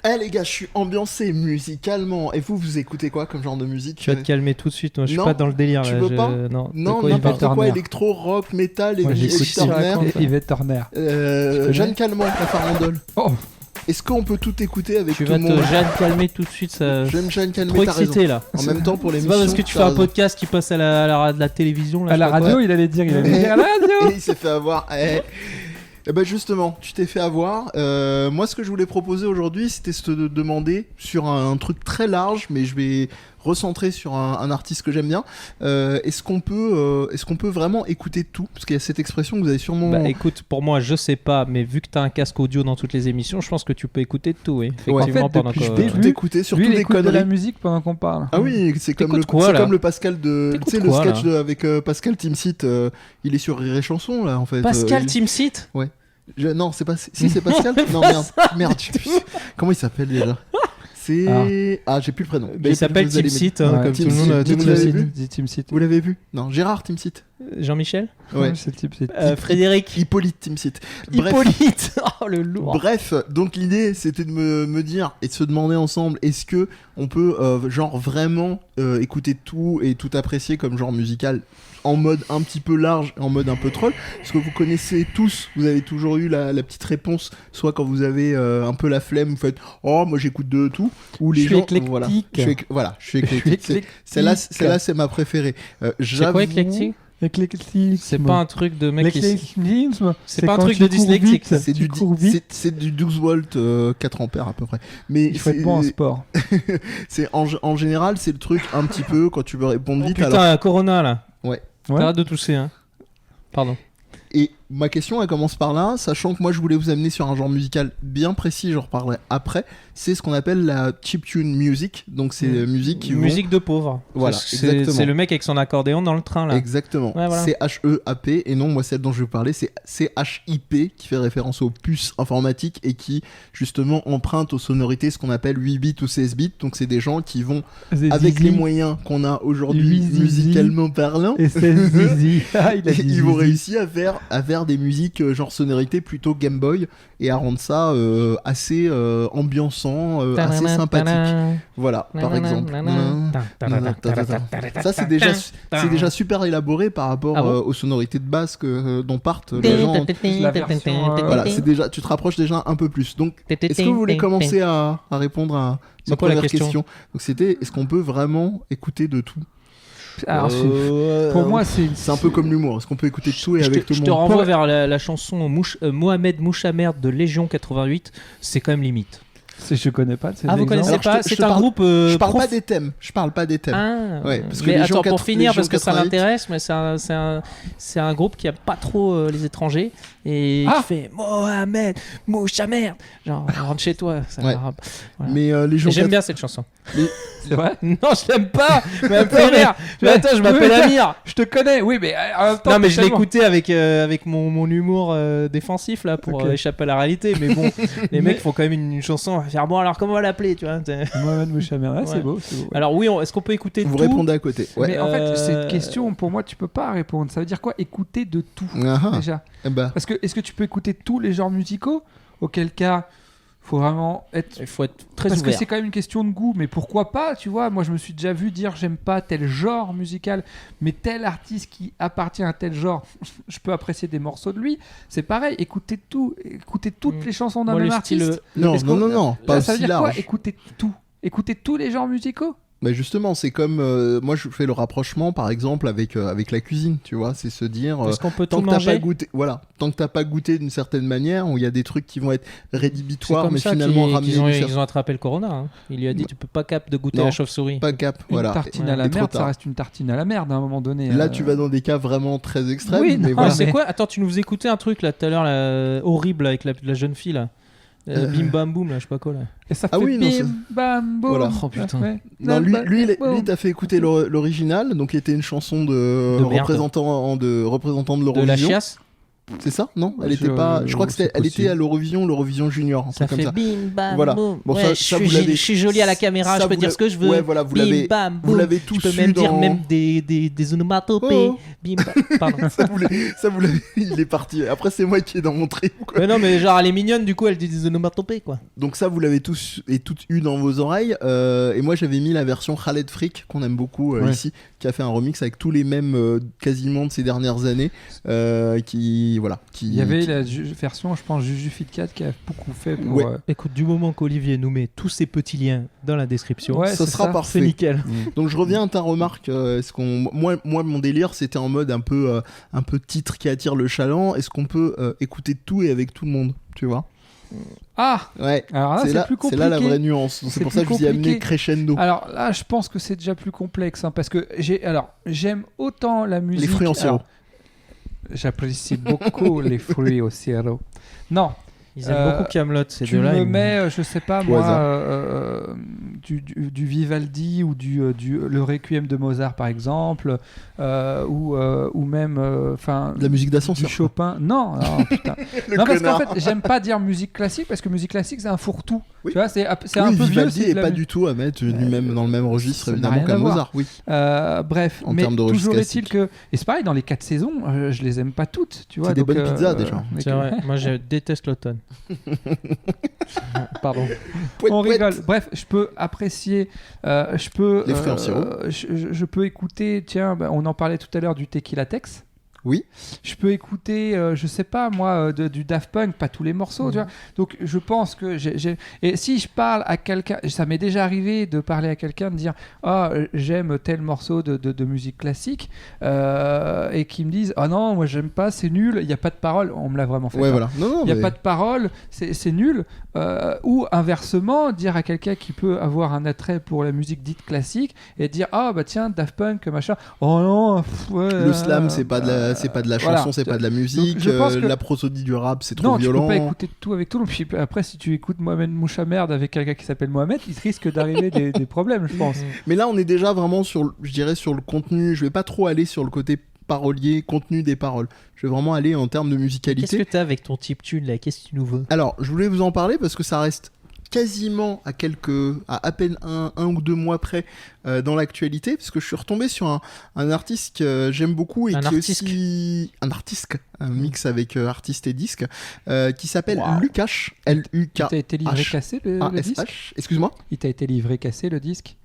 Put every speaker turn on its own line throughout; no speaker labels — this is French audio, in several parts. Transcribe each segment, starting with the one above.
Eh les gars, je suis ambiancé musicalement. Et vous écoutez quoi comme genre de musique?
Tu vas te calmer tout de suite. Moi, je suis
Non,
pas dans le délire.
tu
là.
veux pas
Non,
Non,
de
n'importe
quoi
quoi, électro, rock, métal,
Moi, j'écoute
Yvette Turner.
Yvette Turner.
Jeanne Calment, la farandole.
Oh,
Est-ce qu'on peut tout écouter avec
Tu
tout
vas
le
te
monde?
Jeanne calmer tout de suite. Ça...
J'aime Jeanne Calment,
Trop
t'as raison.
excité là.
En même temps, pour
C'est
l'émission.
pas parce que tu fais
t'as
un
raison.
podcast qui passe à la télévision. Là,
à
je
la
sais pas
radio,
quoi.
il allait dire à la radio.
Et il s'est fait avoir. Eh ben justement, tu t'es fait avoir. Moi, ce que je voulais proposer aujourd'hui, c'était de te demander sur un truc très large, mais je vais recentrer sur un artiste que j'aime bien. Est-ce qu'on peut vraiment écouter tout? Parce qu'il y a cette expression que vous avez sûrement.
Bah écoute, pour moi, je sais pas, mais vu que t'as un casque audio dans toutes les émissions, je pense que tu peux écouter de tout, oui.
Ouais.
Effectivement,
En fait,
pendant
depuis
que...
le début,
tout écouter, surtout
Lui, il
des
écoute de
conneries.
la musique pendant qu'on parle.
Ah oui, c'est comme
T'écoutes quoi, là
comme le Pascal de.
T'écoutes
Tu sais, le
quoi,
sketch
là
avec Pascal Timsit. Il est sur Rire et Chanson là en fait.
Pascal Timsit.
Non, c'est pas. Si, c'est Pascal. Non, merde. Comment il s'appelle déjà? C'est. Ah, j'ai plus le prénom.
Il s'appelle Timsit, hein, comme tout le monde.
Timsit. Vous l'avez vu?
Timsit.
Vous l'avez vu? Non, Gérard Timsit.
Jean-Michel.
Ouais.
C'est Timsit.
Frédéric.
Hippolyte Timsit. Bref.
Hippolyte. Oh le lourd.
Bref, donc l'idée c'était de me dire et de se demander ensemble, est-ce que on peut genre vraiment écouter tout et tout apprécier comme genre musical en mode un petit peu large, en mode un peu troll, parce que vous connaissez tous, vous avez toujours eu la petite réponse, soit quand vous avez un peu la flemme, vous faites oh moi j'écoute de tout, ou les
Je suis
gens
éclectique.
voilà, je suis éclectique. Celle-là c'est ma préférée.
C'est quoi éclectique?
L'éclectisme.
C'est pas un truc de mec qui...
L'éclectisme,
C'est pas un
quand
truc
tu
de
cours
dyslexique,
vite,
ça.
C'est
tu cours vite.
c'est du 12 volts 4 ampères à peu près. Mais
Il faut être bon en sport.
c'est en général c'est le truc un petit peu quand tu veux répondre
Oh,
vite.
putain,
Alors
Corona là.
Ouais.
T'arrêtes de tousser, hein. Pardon.
Et ma question elle commence par là, sachant que moi je voulais vous amener sur un genre musical bien précis, j'en reparlerai après. C'est ce qu'on appelle la chiptune music, donc c'est musique qui
Musique de pauvre.
Voilà,
C'est
exactement.
le mec avec son accordéon dans le train là.
Exactement.
Ouais, voilà.
C'est H-E-A-P et non, moi celle dont je vais vous parler c'est C-H-I-P qui fait référence aux puces informatiques et qui justement emprunte aux sonorités ce qu'on appelle 8 bits ou 16 bits. Donc c'est des gens qui vont avec les moyens qu'on a aujourd'hui musicalement parlant.
Et c'est Zizi. Ah, il a dit
Ils vont
Zizi.
réussir à faire des musiques genre sonorité plutôt Game Boy et à rendre ça assez ambiançant, assez sympathique. Voilà, par exemple. Ça c'est déjà super élaboré par rapport
Ah bon
aux sonorités de base dont partent les gens.
La version,
Voilà, c'est déjà, tu te rapproches déjà un peu plus. Donc, est-ce que vous voulez commencer à répondre à
C'est
ma
quoi la
première
question
Donc c'était, est-ce qu'on peut vraiment écouter de tout?
Alors, pour moi,
C'est un peu comme l'humour. Est-ce qu'on peut écouter de tout et avec tout
Je
le
te
monde?
renvoie vers la chanson Mohamed Mouchamerd de Légion 88. C'est quand même limite.
je connais pas de ces
Ah, vous
exemples.
connaissez
Alors,
pas?
je
C'est
te
un
parle-
groupe.
Je parle
prof-
pas des thèmes. Je parle pas des thèmes.
Ah,
Ouais, parce que
mais
Légion
attends, pour finir,
Légion
parce que ça
88.
l'intéresse, mais c'est un groupe qui aime pas trop les étrangers et qui fait Mohamed Mouchamerd. Genre, rentre chez toi. Ça
Ouais.
va. Voilà.
Mais les
Et
gens.
j'aime bien cette chanson.
C'est vrai.
Non, je l'aime pas. Mais elle me fait rire. Mais attends, je m'appelle Amir.
Je te connais, oui, mais en même temps.
Non, mais je l'ai
tellement-
écouté avec mon humour défensif là pour
Ok.
échapper à la réalité. Mais bon, les mecs font quand même une chanson. On va faire bon, alors comment on va l'appeler, tu vois?
Mohamed Mouchamerd,
Ouais.
c'est beau, c'est beau.
Alors oui, est-ce qu'on peut écouter
Vous
tout?
répondez à côté. Ouais.
Mais en fait, cette question, pour moi, tu peux pas répondre. Ça veut dire quoi? Écouter de tout,
Ah,
déjà.
eh ben,
Parce que, est-ce que tu peux écouter tous les genres musicaux? Auquel cas, faut vraiment être.
Il faut être très
Parce que
ouvert.
c'est quand même une question de goût, mais pourquoi pas, tu vois? Moi, je me suis déjà vu dire j'aime pas tel genre musical, mais tel artiste qui appartient à tel genre, je peux apprécier des morceaux de lui. C'est pareil, écouter tout, écouter toutes les chansons d'un
Moi,
même
le style,
artiste.
non,
Est-ce
non,
qu'on-
non, non, pas
Ça veut
aussi
dire quoi?
large.
Écouter tout. Écouter tous les genres musicaux?
Mais justement, c'est comme moi je fais le rapprochement par exemple avec la cuisine, tu vois, c'est se dire
Est-ce qu'on peut
tant
tout
que t'as
manger?
pas goûté, voilà, tant que t'as pas goûté d'une certaine manière, où il y a des trucs qui vont être
C'est
rédhibitoires,
comme
mais
ça
finalement ramener
qu'ils ont attrapé le corona. Hein. Il lui a dit tu peux pas cap de goûter
Non.
la chauve-souris.
pas cap,
Une
voilà.
tartine
Ouais.
à la
Et trop
merde,
tard.
ça reste une tartine à la merde à un moment donné.
Là, tu vas dans des cas vraiment très extrêmes,
Oui,
mais
non,
voilà.
C'est
mais-
quoi? Attends, tu nous écoutais un truc là tout à l'heure là, horrible avec la jeune fille là. Bim bam boum là, je sais pas quoi là.
Et ça
Ah
fait
oui, non,
bim, bam, boum.
Voilà.
Oh, putain.
Ouais.
Non, lui,
Boum.
t'as fait écouter l'original, donc qui était une chanson de
De merde.
représentant de
De la
l'Eurovision.
chiasse.
C'est ça, non? Elle était pas. Je crois que elle était à l'Eurovision Junior.
Ça fait
comme ça.
bim bam
Voilà.
boum.
Bon,
Ouais,
ça, vous l'avez.
je suis jolie à la caméra, je peux dire ce que je veux.
Ouais, voilà, vous
Bim
l'avez.
bam
Vous
boum.
l'avez tous
Je peux même
su
dire
dans.
même des onomatopées.
Oh.
Bim bam. Pardon.
ça, vous l'avez. Il est parti. Après, c'est moi qui est dans mon trip. Quoi.
Mais non, mais genre elle est mignonne, du coup elle dit des onomatopées quoi.
Donc ça, vous l'avez tous et toutes eu dans vos oreilles. Et moi, j'avais mis la version Khaled Freak qu'on aime beaucoup ici, qui a fait un remix avec tous les mêmes quasiment de ces dernières années.
Il y avait la version, je pense, Juju Fitcat qui a beaucoup fait pour...
Ouais.
Écoute, du moment qu'Olivier nous met tous ces petits liens dans la description,
Ouais,
ça
c'est
sera
ça.
parfait.
c'est nickel.
Donc je reviens à ta remarque. Moi, mon délire, c'était en mode un peu titre qui attire le chaland. Est-ce qu'on peut écouter tout et avec tout le monde, tu vois?
Ah,
Ouais.
alors là, c'est plus compliqué.
C'est là la vraie nuance. Donc, c'est pour ça que je vous ai amené crescendo.
Alors là, je pense que c'est déjà plus complexe, hein, parce que j'aime autant la musique...
Les fruits en sirop.
J'apprécie beaucoup les fruits au sirop. Non.
Ils aiment beaucoup Kaamelott, ces
tu
deux-là.
me mets, je sais pas
Au
moi, du Vivaldi ou le Requiem de Mozart par exemple, ou même,
De la musique
du
d'ascenseur.
Chopin. Non, putain. Non, parce qu'en fait, j'aime pas dire musique classique parce que musique classique c'est un fourre-tout.
Oui.
Tu vois, c'est un
Oui,
peu vieux.
Vivaldi
c'est
est
de la
pas
mu-
du tout à mettre dans le même registre
Ça n'a
évidemment
rien à
qu'un
voir.
Mozart. Oui.
Bref,
En
mais
termes de registre
toujours est-il
classique.
que, et c'est pareil dans les 4 saisons, je les aime pas toutes, tu vois.
C'est des
donc,
bonnes pizzas, déjà.
C'est vrai, moi je déteste l'automne. Pardon.
On rigole. Bref, je peux apprécier, je peux.
Les fruits en sirop.
Je peux écouter. Tiens, on en parlait tout à l'heure du Tequila Tex.
Oui.
Je peux écouter, je sais pas moi, du Daft Punk, pas tous les morceaux, tu vois. Donc je pense que et si je parle à quelqu'un, ça m'est déjà arrivé de parler à quelqu'un, de dire j'aime tel morceau de musique classique, et qu'ils me disent non, moi j'aime pas, c'est nul, il y a pas de parole. On me l'a vraiment fait.
Ouais, voilà. Non,
Il n'y a
mais-
pas de parole, c'est nul. Ou inversement, dire à quelqu'un qui peut avoir un attrait pour la musique dite classique et dire bah tiens, Daft Punk, machin. Oh non,
Le slam, c'est pas de la
voilà.
chanson, c'est pas de la musique.
Donc, je pense que-
La prosodie du rap, c'est trop
non,
violent.
tu peux pas écouter tout avec tout le monde. Puis après, si tu écoutes Mohamed Mouchamerd avec quelqu'un qui s'appelle Mohamed, il risque d'arriver des problèmes, je pense.
Mais là, on est déjà vraiment je dirais sur le contenu. Je vais pas trop aller sur le côté parolier, contenu des paroles. Je vais vraiment aller en termes de
Qu'est-ce
musicalité.
que t'as avec ton type tune là? Qu'est-ce que tu nous veux?
Alors, je voulais vous en parler parce que ça reste quasiment à peine un ou 2 mois près dans l'actualité, parce que je suis retombé sur un artiste que j'aime beaucoup et
Un
qui est
artisque.
aussi un artiste, un mix avec artiste et disque, qui s'appelle
Wow.
Lukash,
Il t'a
L-U-K-A-S-H.
été livré cassé le disque
Excuse-moi.
Il t'a été livré cassé le disque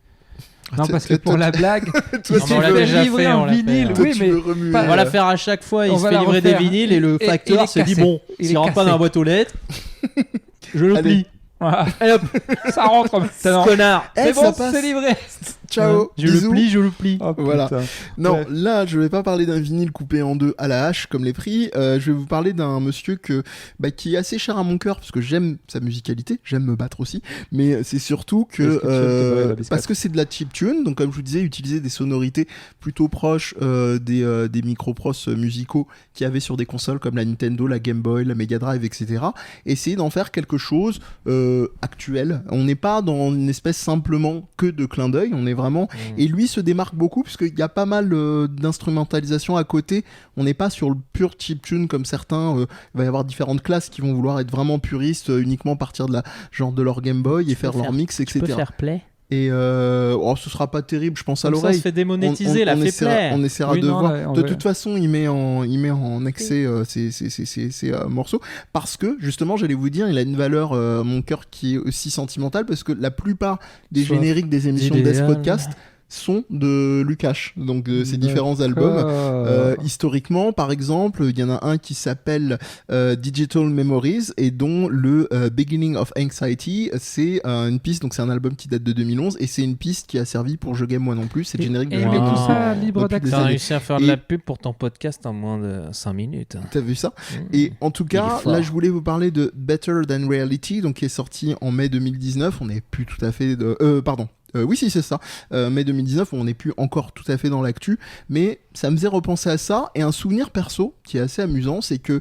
Non,
Toi,
parce que pour la blague,
toi,
il
tu
Non, mais on l'a
s'est fait
déjà
livrer
fait,
un
on l'a fait,
vinyle.
hein.
toi,
Oui,
tu
mais
veux remuer,
pas-
On va la faire à chaque fois,
On
il se
va
fait
la
livrer des
refaire.
vinyles et le
Et il
facteur
est
se dit
cassé.
bon,
Il
s'il
est
rentre pas
cassé.
dans la boîte aux lettres, je le
Allez.
plie.
Voilà.
Et hop,
ça rentre maintenant.
connard.
Eh,
C'est
ça
bon,
passe.
c'est livré.
Ciao.
Je
bisous.
le plie, je le plie.
Oh,
Voilà.
putain.
Non,
Ouais.
là, je vais pas parler d'un vinyle coupé en deux à la hache comme les prix. Je vais vous parler d'un monsieur qui est assez cher à mon cœur parce que j'aime sa musicalité, j'aime me battre aussi, mais c'est surtout
Est-ce que tu aimes te barrer la biscotte
parce que c'est de la chiptune. Donc, comme je vous disais, utiliser des sonorités plutôt proches des micropros musicaux qu'il y avait sur des consoles comme la Nintendo, la Game Boy, la Mega Drive, etc. Essayer d'en faire quelque chose actuel. On n'est pas dans une espèce simplement que de clin d'œil. On est vraiment et lui se démarque beaucoup puisqu'il y a pas mal d'instrumentalisation à côté. On n'est pas sur le pur chiptune comme certains. Il va y avoir différentes classes qui vont vouloir être vraiment puristes, uniquement partir de leur Game Boy et faire leur mix,
Tu peux
etc.
faire play.
Et ce sera pas terrible, je pense à
Comme ça, on
l'oreille.
se fait démonétiser, la fait
essaiera,
play.
on essaiera
Oui,
de
non,
voir.
là, on
De
va-
toute façon, il met en accès ces morceaux parce que justement, j'allais vous dire, il a une valeur, mon cœur, qui est aussi sentimentale parce que la plupart des
Soit
génériques des émissions de
idéal.
Death Podcast sont de Lukash, donc de ces différents albums. Historiquement, par exemple, il y en a un qui s'appelle Digital Memories et dont le Beginning of Anxiety, c'est une piste, donc c'est un album qui date de 2011 et c'est une piste qui a servi pour Je Game Moi Non Plus, c'est le générique de
Et
Je
mais
Game
Wow.
tout
Moi.
ça libre
Depuis des
d'accès.
T'as
années.
réussi à faire de
Et-
la pub pour ton podcast en moins de 5 minutes.
T'as vu ça? Et en tout
Il est
cas,
fort.
là, je voulais vous parler de Better Than Reality, donc qui est sorti en mai 2019. On n'est plus tout à fait oui, si, c'est ça. Mai 2019, on n'est plus encore tout à fait dans l'actu, mais ça me faisait repenser à ça. Et un souvenir perso qui est assez amusant, c'est que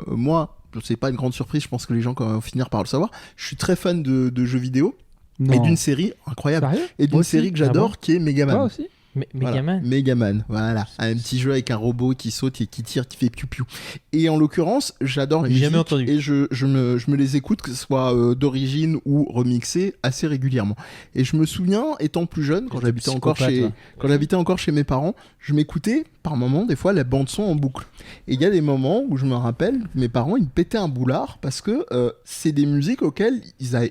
moi, c'est pas une grande surprise, je pense que les gens vont finir par le savoir, je suis très fan de jeux vidéo
Non.
et d'une série incroyable.
Sérieux
Et d'une
Moi aussi.
série que j'adore
Ah bon
qui est Megaman.
Toi aussi
Megaman.
Megaman, voilà. Un petit jeu avec un robot qui saute et qui tire, qui fait piou-piou. Et en l'occurrence, j'adore les
J'ai
musiques.
jamais entendu.
Et je me les écoute, que ce soit d'origine ou remixées, assez régulièrement. Et je me souviens, étant plus jeune, quand j'habitais encore chez mes parents, je m'écoutais par moments, des fois, la bande-son en boucle. Et il y a des moments où je me rappelle, mes parents, ils me pétaient un boulard parce que c'est des musiques auxquelles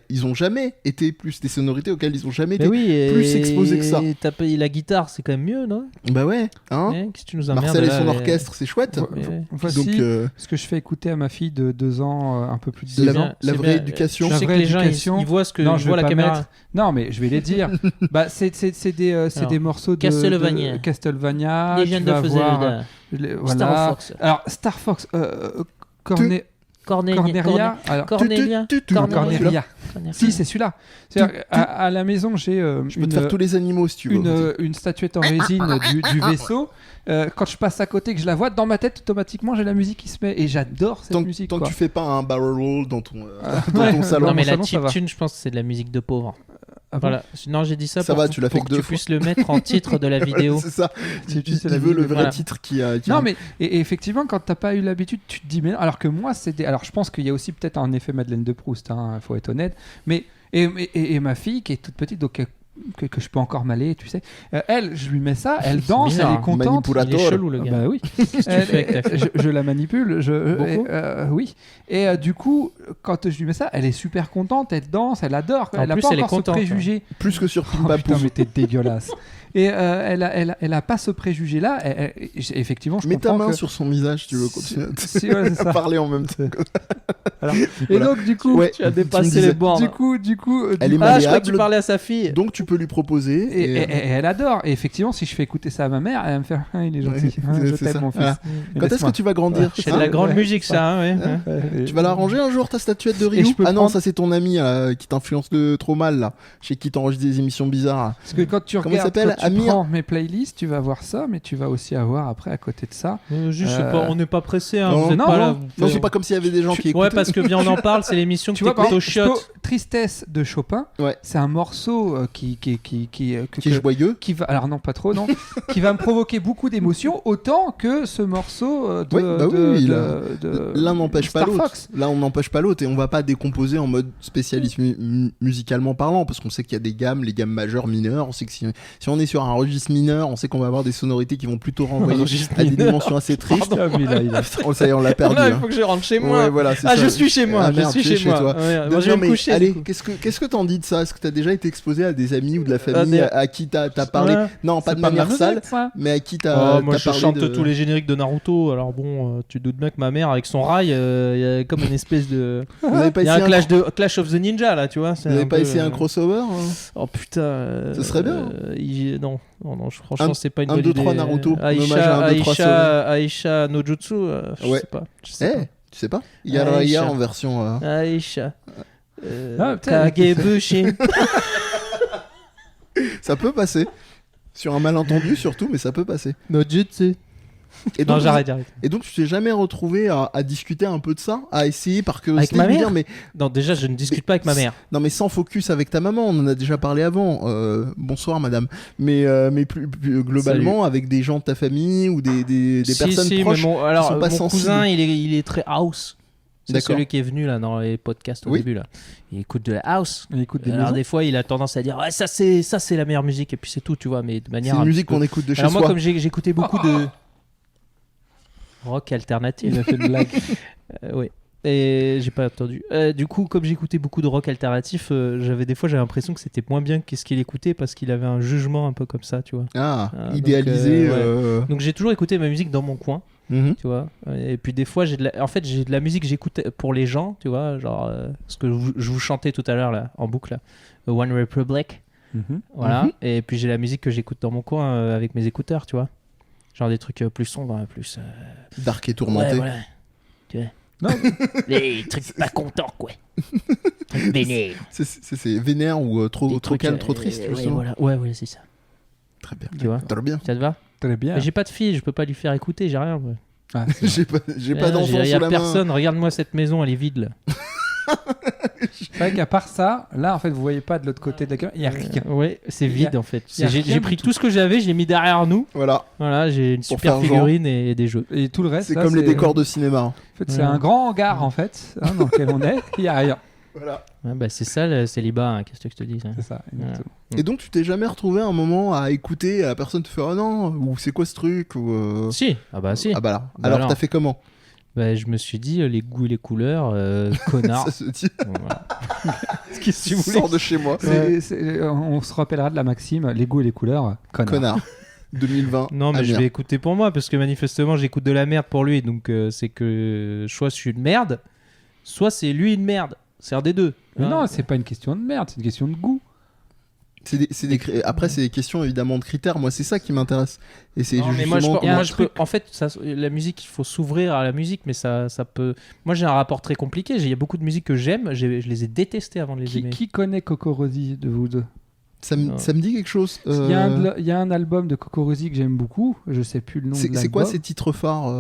ils ont jamais été plus, des sonorités auxquelles ils ont jamais été plus exposés que ça.
Taper la guitare, c'est quand même mieux, non?
Bah ouais, hein.
Qu'est-ce que tu nous emmerdes,
Marcel et
là,
son orchestre, c'est chouette.
Voici
Donc,
ce que je fais écouter à ma fille de 2 ans, un peu plus de
C'est
2
bien.
ans.
La vraie éducation.
Je sais que
vraie
les gens,
éducation.
ils voient ce que
Non,
je
je
vois
vais
la
pas
caméra.
mettre. Non, mais je vais les dire. Bah, c'est des morceaux de
Castlevania.
Castlevania.
Legend
tu vas
of
voir,
Zelda.
voilà.
Star Fox.
Alors, Star Fox.
Cornelia.
Alors,
Cornelia.
Cornelia. Si, c'est celui-là. C'est-à-dire, à la maison, j'ai
Je peux te faire tous les animaux si tu veux.
une statuette en résine du vaisseau. Quand je passe à côté, que je la vois, dans ma tête, automatiquement, j'ai la musique qui se met. Et j'adore cette musique.
Tant que
quoi.
tu fais pas un barrel roll dans ton salon.
Non, mais la
salon, ça va.
chiptune, je pense que c'est de la musique de pauvre.
Ah bon
Voilà. Non, j'ai dit ça
Ça
pour,
va, tu l'as fait
pour
que
que
2
tu puisses le mettre en titre de la vidéo.
C'est ça.
C'est
Il
la
veut le
vidéo.
vrai
Voilà.
titre qui a.
Non, mais et effectivement, quand t'as pas eu l'habitude, tu te dis, mais alors que moi, c'était. Alors, je pense qu'il y a aussi peut-être un effet Madeleine de Proust, il faut être honnête. Mais et ma fille, qui est toute petite, donc que je peux encore m'aller, tu sais. Elle, je lui mets ça, elle danse,
bizarre,
elle est contente.
Manipulateur.
Il est chelou, le gars.
Bah oui.
Qu'est-ce que tu fais avec ta fille?
je la manipule.
Beaucoup
Oui. Et du coup, quand je lui mets ça, elle est super contente, elle danse, elle adore.
En
Elle a
plus,
pas
elle est
encore ce
contente,
préjugé.
Plus que sur
Oh,
Pimpa
putain,
Pouf.
mais t'es dégueulasse. Et elle a pas ce préjugé-là. Effectivement, je
Mets ta
comprends
main
que...
sur son visage, tu veux continuer
Si, ouais, c'est
à
ça.
parler en même temps.
Et
Voilà.
donc, du coup,
Ouais,
Tu as
tu
dépassé
me disais.
les bornes.
du coup,
Elle est
Ah, je croyais que
malléable,
tu parlais à sa fille.
donc tu peux lui proposer.
et elle adore. Et effectivement, si je fais écouter ça à ma mère, elle va me faire ah, il est gentil.
Ouais,
Ah, je
c'est
t'aime,
ça.
mon fils.
Voilà. Quand est-ce que tu vas grandir
C'est de la grande
Ouais,
musique, ça, hein, ouais.
Tu vas la ranger un jour ta statuette de
Et
Ryu?
je peux
Ah non,
prendre-
ça c'est ton ami qui t'influence trop mal là, chez qui t'enregistres des émissions bizarres.
Parce que quand tu
Comment il
regardes,
s'appelle
quand tu
Amir
prends mes playlists, tu vas voir ça, mais tu vas aussi avoir après à côté de ça.
Juste,
Euh,
on n'est pas pressé, hein.
non,
Vous êtes
non,
pas
non.
là.
Non, c'est pas comme s'il y avait des gens qui écoutent.
Ouais, parce que Viens on en parle, c'est l'émission que
Tu vois, par
t'écoutes au
exemple,
shot.
Tristesse de Chopin,
Ouais.
c'est un morceau qui
Qui est joyeux.
qui va, alors non pas trop non, qui va me provoquer beaucoup d'émotions autant que ce morceau de,
Ouais, bah
de-
oui,
de-
L'un n'empêche pas
Star
l'autre.
Fox.
Là, on n'empêche pas l'autre et on va pas décomposer en mode spécialiste musicalement parlant parce qu'on sait qu'il y a des gammes, les gammes majeures, mineures. On sait que si on est sur un registre mineur, on sait qu'on va avoir des sonorités qui vont plutôt renvoyer
registre
à des
mineur.
dimensions assez tristes.
Ah, mais là, il a-
Oh, ça y est, on l'a perdu.
Non, il
hein.
faut que je rentre chez
Ouais,
moi.
voilà, c'est
Ah,
ça.
je suis chez moi.
Ah, merde,
Je suis
tu es
chez moi.
toi.
Ouais,
Non,
moi, je vais
mais
me coucher.
allez,
du coup.
qu'est-ce que t'en dis de ça? Est-ce que t'as déjà été exposé à des amis ou de la famille
des-
à qui t'as parlé?
Ouais.
Non, pas
C'est
de
pas de la
manière sale,
musique, ça.
mais à qui t'as
Moi,
t'as
je
parlé
chante
de...
tous les génériques de Naruto. Alors bon, tu te doutes bien que ma mère, avec son rail, il y a comme une espèce de.
Vous avez pas
Il y a
essayé
un Clash of the Ninja là, tu vois.
Vous avez pas essayé un crossover hein
Oh putain.
Ce serait bien.
Non, franchement, c'est pas une
un,
bonne
2,
idée.
3 Naruto, en
Aisha,
hommage à un 2, 3
Aisha no Jutsu, je
Ouais.
sais pas. Je
Eh,
sais pas.
tu sais pas Yaraya
Aisha.
en version...
Aisha.
Ah, putain.
Kagebushi.
Ça peut passer. Sur un malentendu surtout, mais ça peut passer.
No Jutsu.
Et
Non,
donc,
j'arrête.
Et donc tu t'es jamais retrouvé à discuter un peu de ça, à essayer par curiosité
Avec ma
de lui
mère
dire mais
Non, déjà, je ne discute pas avec ma mère.
non mais sans focus avec ta maman, on en a déjà parlé avant. Bonsoir madame. Mais plus globalement avec des gens de ta famille ou des personnes proches.
Mais alors,
sont pas
mon
sensibles.
cousin, il est très house. C'est
D'accord.
celui qui est venu là dans les podcasts au
Oui.
début là. Il écoute de la house.
Il écoute des
Alors
maisons.
des fois, il a tendance à dire ouais, ça c'est la meilleure musique et puis c'est tout, tu vois, mais de
C'est
manière
une
un
musique
petit peu-
qu'on écoute de chez
Alors moi
soi.
comme j'écoutais beaucoup de rock alternatif.
Il a fait une blague.
Oui. Et j'ai pas entendu. Du coup, comme j'écoutais beaucoup de rock alternatif, j'avais l'impression que c'était moins bien que ce qu'il écoutait parce qu'il avait un jugement un peu comme ça, tu vois.
Ah,
Ah, donc,
idéalisé.
Donc j'ai toujours écouté ma musique dans mon coin,
Mhm.
tu vois. Et puis des fois, j'ai de la musique que j'écoute pour les gens, tu vois, genre ce que je vous chantais tout à l'heure là, en boucle, là. One Republic, voilà.
Mhm.
Et puis j'ai la musique que j'écoute dans mon coin avec mes écouteurs, tu vois. Genre des trucs plus sombres, plus.
Dark et tourmenté.
Ouais, voilà. Tu vois.
Non.
Les trucs pas contents, quoi. Trucs vénères.
C'est vénère ou trop
Des trucs,
calme, trop triste.
ouais,
justement.
voilà. Ouais, c'est ça.
Très bien.
Tu vois.
Très bien.
Ça te va?
Très bien.
Mais j'ai pas de fille, je peux pas lui faire écouter, j'ai rien. moi.
Ah,
J'ai pas d'enfant
Il y
sous
a
la main.
personne, regarde-moi cette maison, elle est vide là.
C'est vrai qu'à part ça, là, en fait, vous voyez pas de l'autre côté de la caméra, il y a rien.
Ouais, c'est
Il y a-
vide en fait.
il y a
J'ai
rien
pris
du
tout ce que j'avais, je l'ai mis derrière nous.
Voilà,
Voilà, j'ai une
Pour
super
faire genre.
figurine et des jeux.
Et tout le reste,
c'est
là,
comme les décors de cinéma.
En fait, c'est
Ouais.
un grand hangar, en fait, dans lequel on est. Il y a rien.
Voilà.
Ouais, bah, c'est ça le célibat, hein, qu'est-ce que je te dis ça.
C'est ça, exactement.
Et donc, tu t'es jamais retrouvé un moment à écouter, à personne te faire oh non, ou c'est quoi ce truc ou
Si, ah bah si.
Ah bah là.
Bah
alors,
alors.
t'as fait comment
Bah, je me suis dit les goûts et les couleurs, connard.
Ça se dit,
Voilà. Qu'est-ce que tu voulais
sors de chez moi.
On se rappellera de la maxime, les goûts et les couleurs, connard.
Connard. 2020.
Non, mais je
Amiens.
vais écouter pour moi parce que manifestement j'écoute de la merde pour lui, donc c'est que soit je suis une merde, soit c'est lui une merde. C'est un des deux.
Mais
Hein.
non, c'est pas une question de merde, c'est une question de goût.
Après, c'est des questions évidemment de critères. Moi, c'est ça qui m'intéresse. Et c'est
Non, mais moi,
justement.
en fait, la musique, il faut s'ouvrir à la musique, mais ça peut. Moi, j'ai un rapport très compliqué. Il y a beaucoup de musiques que j'aime, je les ai détestées avant de les aimer.
Qui connaît Coco Rosie de vous deux?
Ça me dit quelque chose.
Il y a un album de Coco Rosie que j'aime beaucoup, je sais plus le nom de l'album.
C'est quoi ces titres phares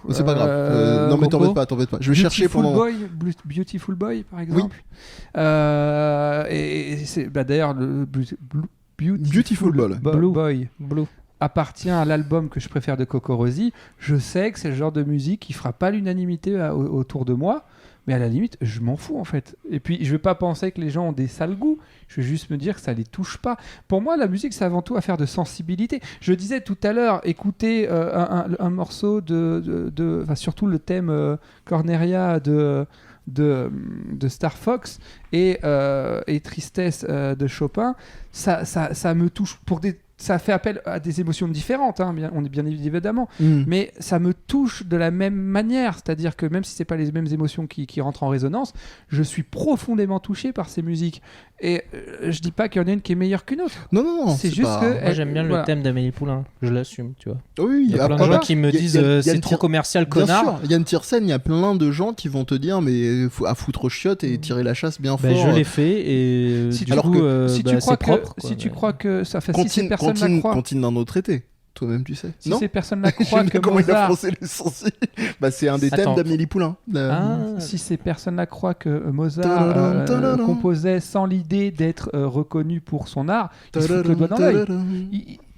C'est pas grave. Non, mais
Coco.
t'embête pas. Je vais chercher pendant.
Beautiful Boy, par exemple. Et c'est d'ailleurs le
Beautiful
Boy
Blue.
appartient à l'album que je préfère de Coco Rosie. Je sais que c'est le genre de musique qui fera pas l'unanimité autour de moi, mais à la limite, je m'en fous en fait. Et puis, je vais pas penser que les gens ont des sales goûts. Je vais juste me dire que ça les touche pas. Pour moi, la musique, c'est avant tout affaire de sensibilité. Je disais tout à l'heure, écouter un morceau enfin, surtout le thème Corneria de Star Fox et Tristesse de Chopin, ça me touche ça fait appel à des émotions différentes, hein, on est bien évidemment, mais ça me touche de la même manière, c'est-à-dire que même si c'est pas les mêmes émotions qui rentrent en résonance, je suis profondément touché par ces musiques. Et je dis pas qu'il y en a une qui est meilleure qu'une autre.
Non.
C'est juste
pas...
que
Moi, j'aime bien
voilà.
le thème d'Amélie Poulain. Je l'assume, tu vois.
Oui,
Il y a plein de
après,
gens qui me
il y a-
disent
il y a
c'est
le
trop
tir-
commercial,
Bien
connard.
sûr, Yann Tiersen, il y a plein de gens qui vont te dire mais à foutre aux chiottes et tirer la chasse bien
Ben,
fort.
je l'ai fait et
Si
du
tu-
coup,
si tu
bah,
crois
c'est propre.
que
quoi,
si tu
mais-
crois que ça fait si ces personnes la croient,
Cantine d'un autre été. Toi-même, tu sais.
si
non
ces personnes la croient que
Comment il a
Mozart
froncé les sourcils Bah, c'est un des thèmes
Attends.
d'Amélie Poulain.
Ah.
si ces personnes-là croient que Mozart
Tadadam, tadadam.
composait sans l'idée d'être reconnu pour son art, il se fout le doigt dans l'œil.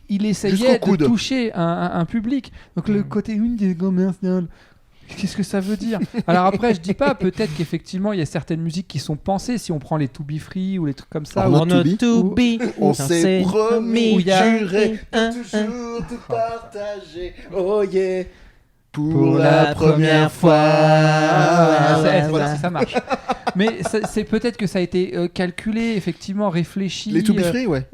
Il essayait
Jusqu'au
de
coude.
toucher un public. Donc le côté une des commerciales, qu'est-ce que ça veut dire? Alors après, je dis pas, peut-être qu'effectivement il y a certaines musiques qui sont pensées. Si on prend les To Be Free ou les trucs comme ça,
Alors,
ou-
Not to
To
Ou-
be,
On s'est promis,
où il y a-
juré,
un,
toujours te partager. Oh yeah. Pour
Pour
la
la
première
première
fois.
Ah,
ouais,
voilà, ça marche. Mais c'est peut-être que ça a été calculé, effectivement, réfléchi.
Les To Be Free, ouais.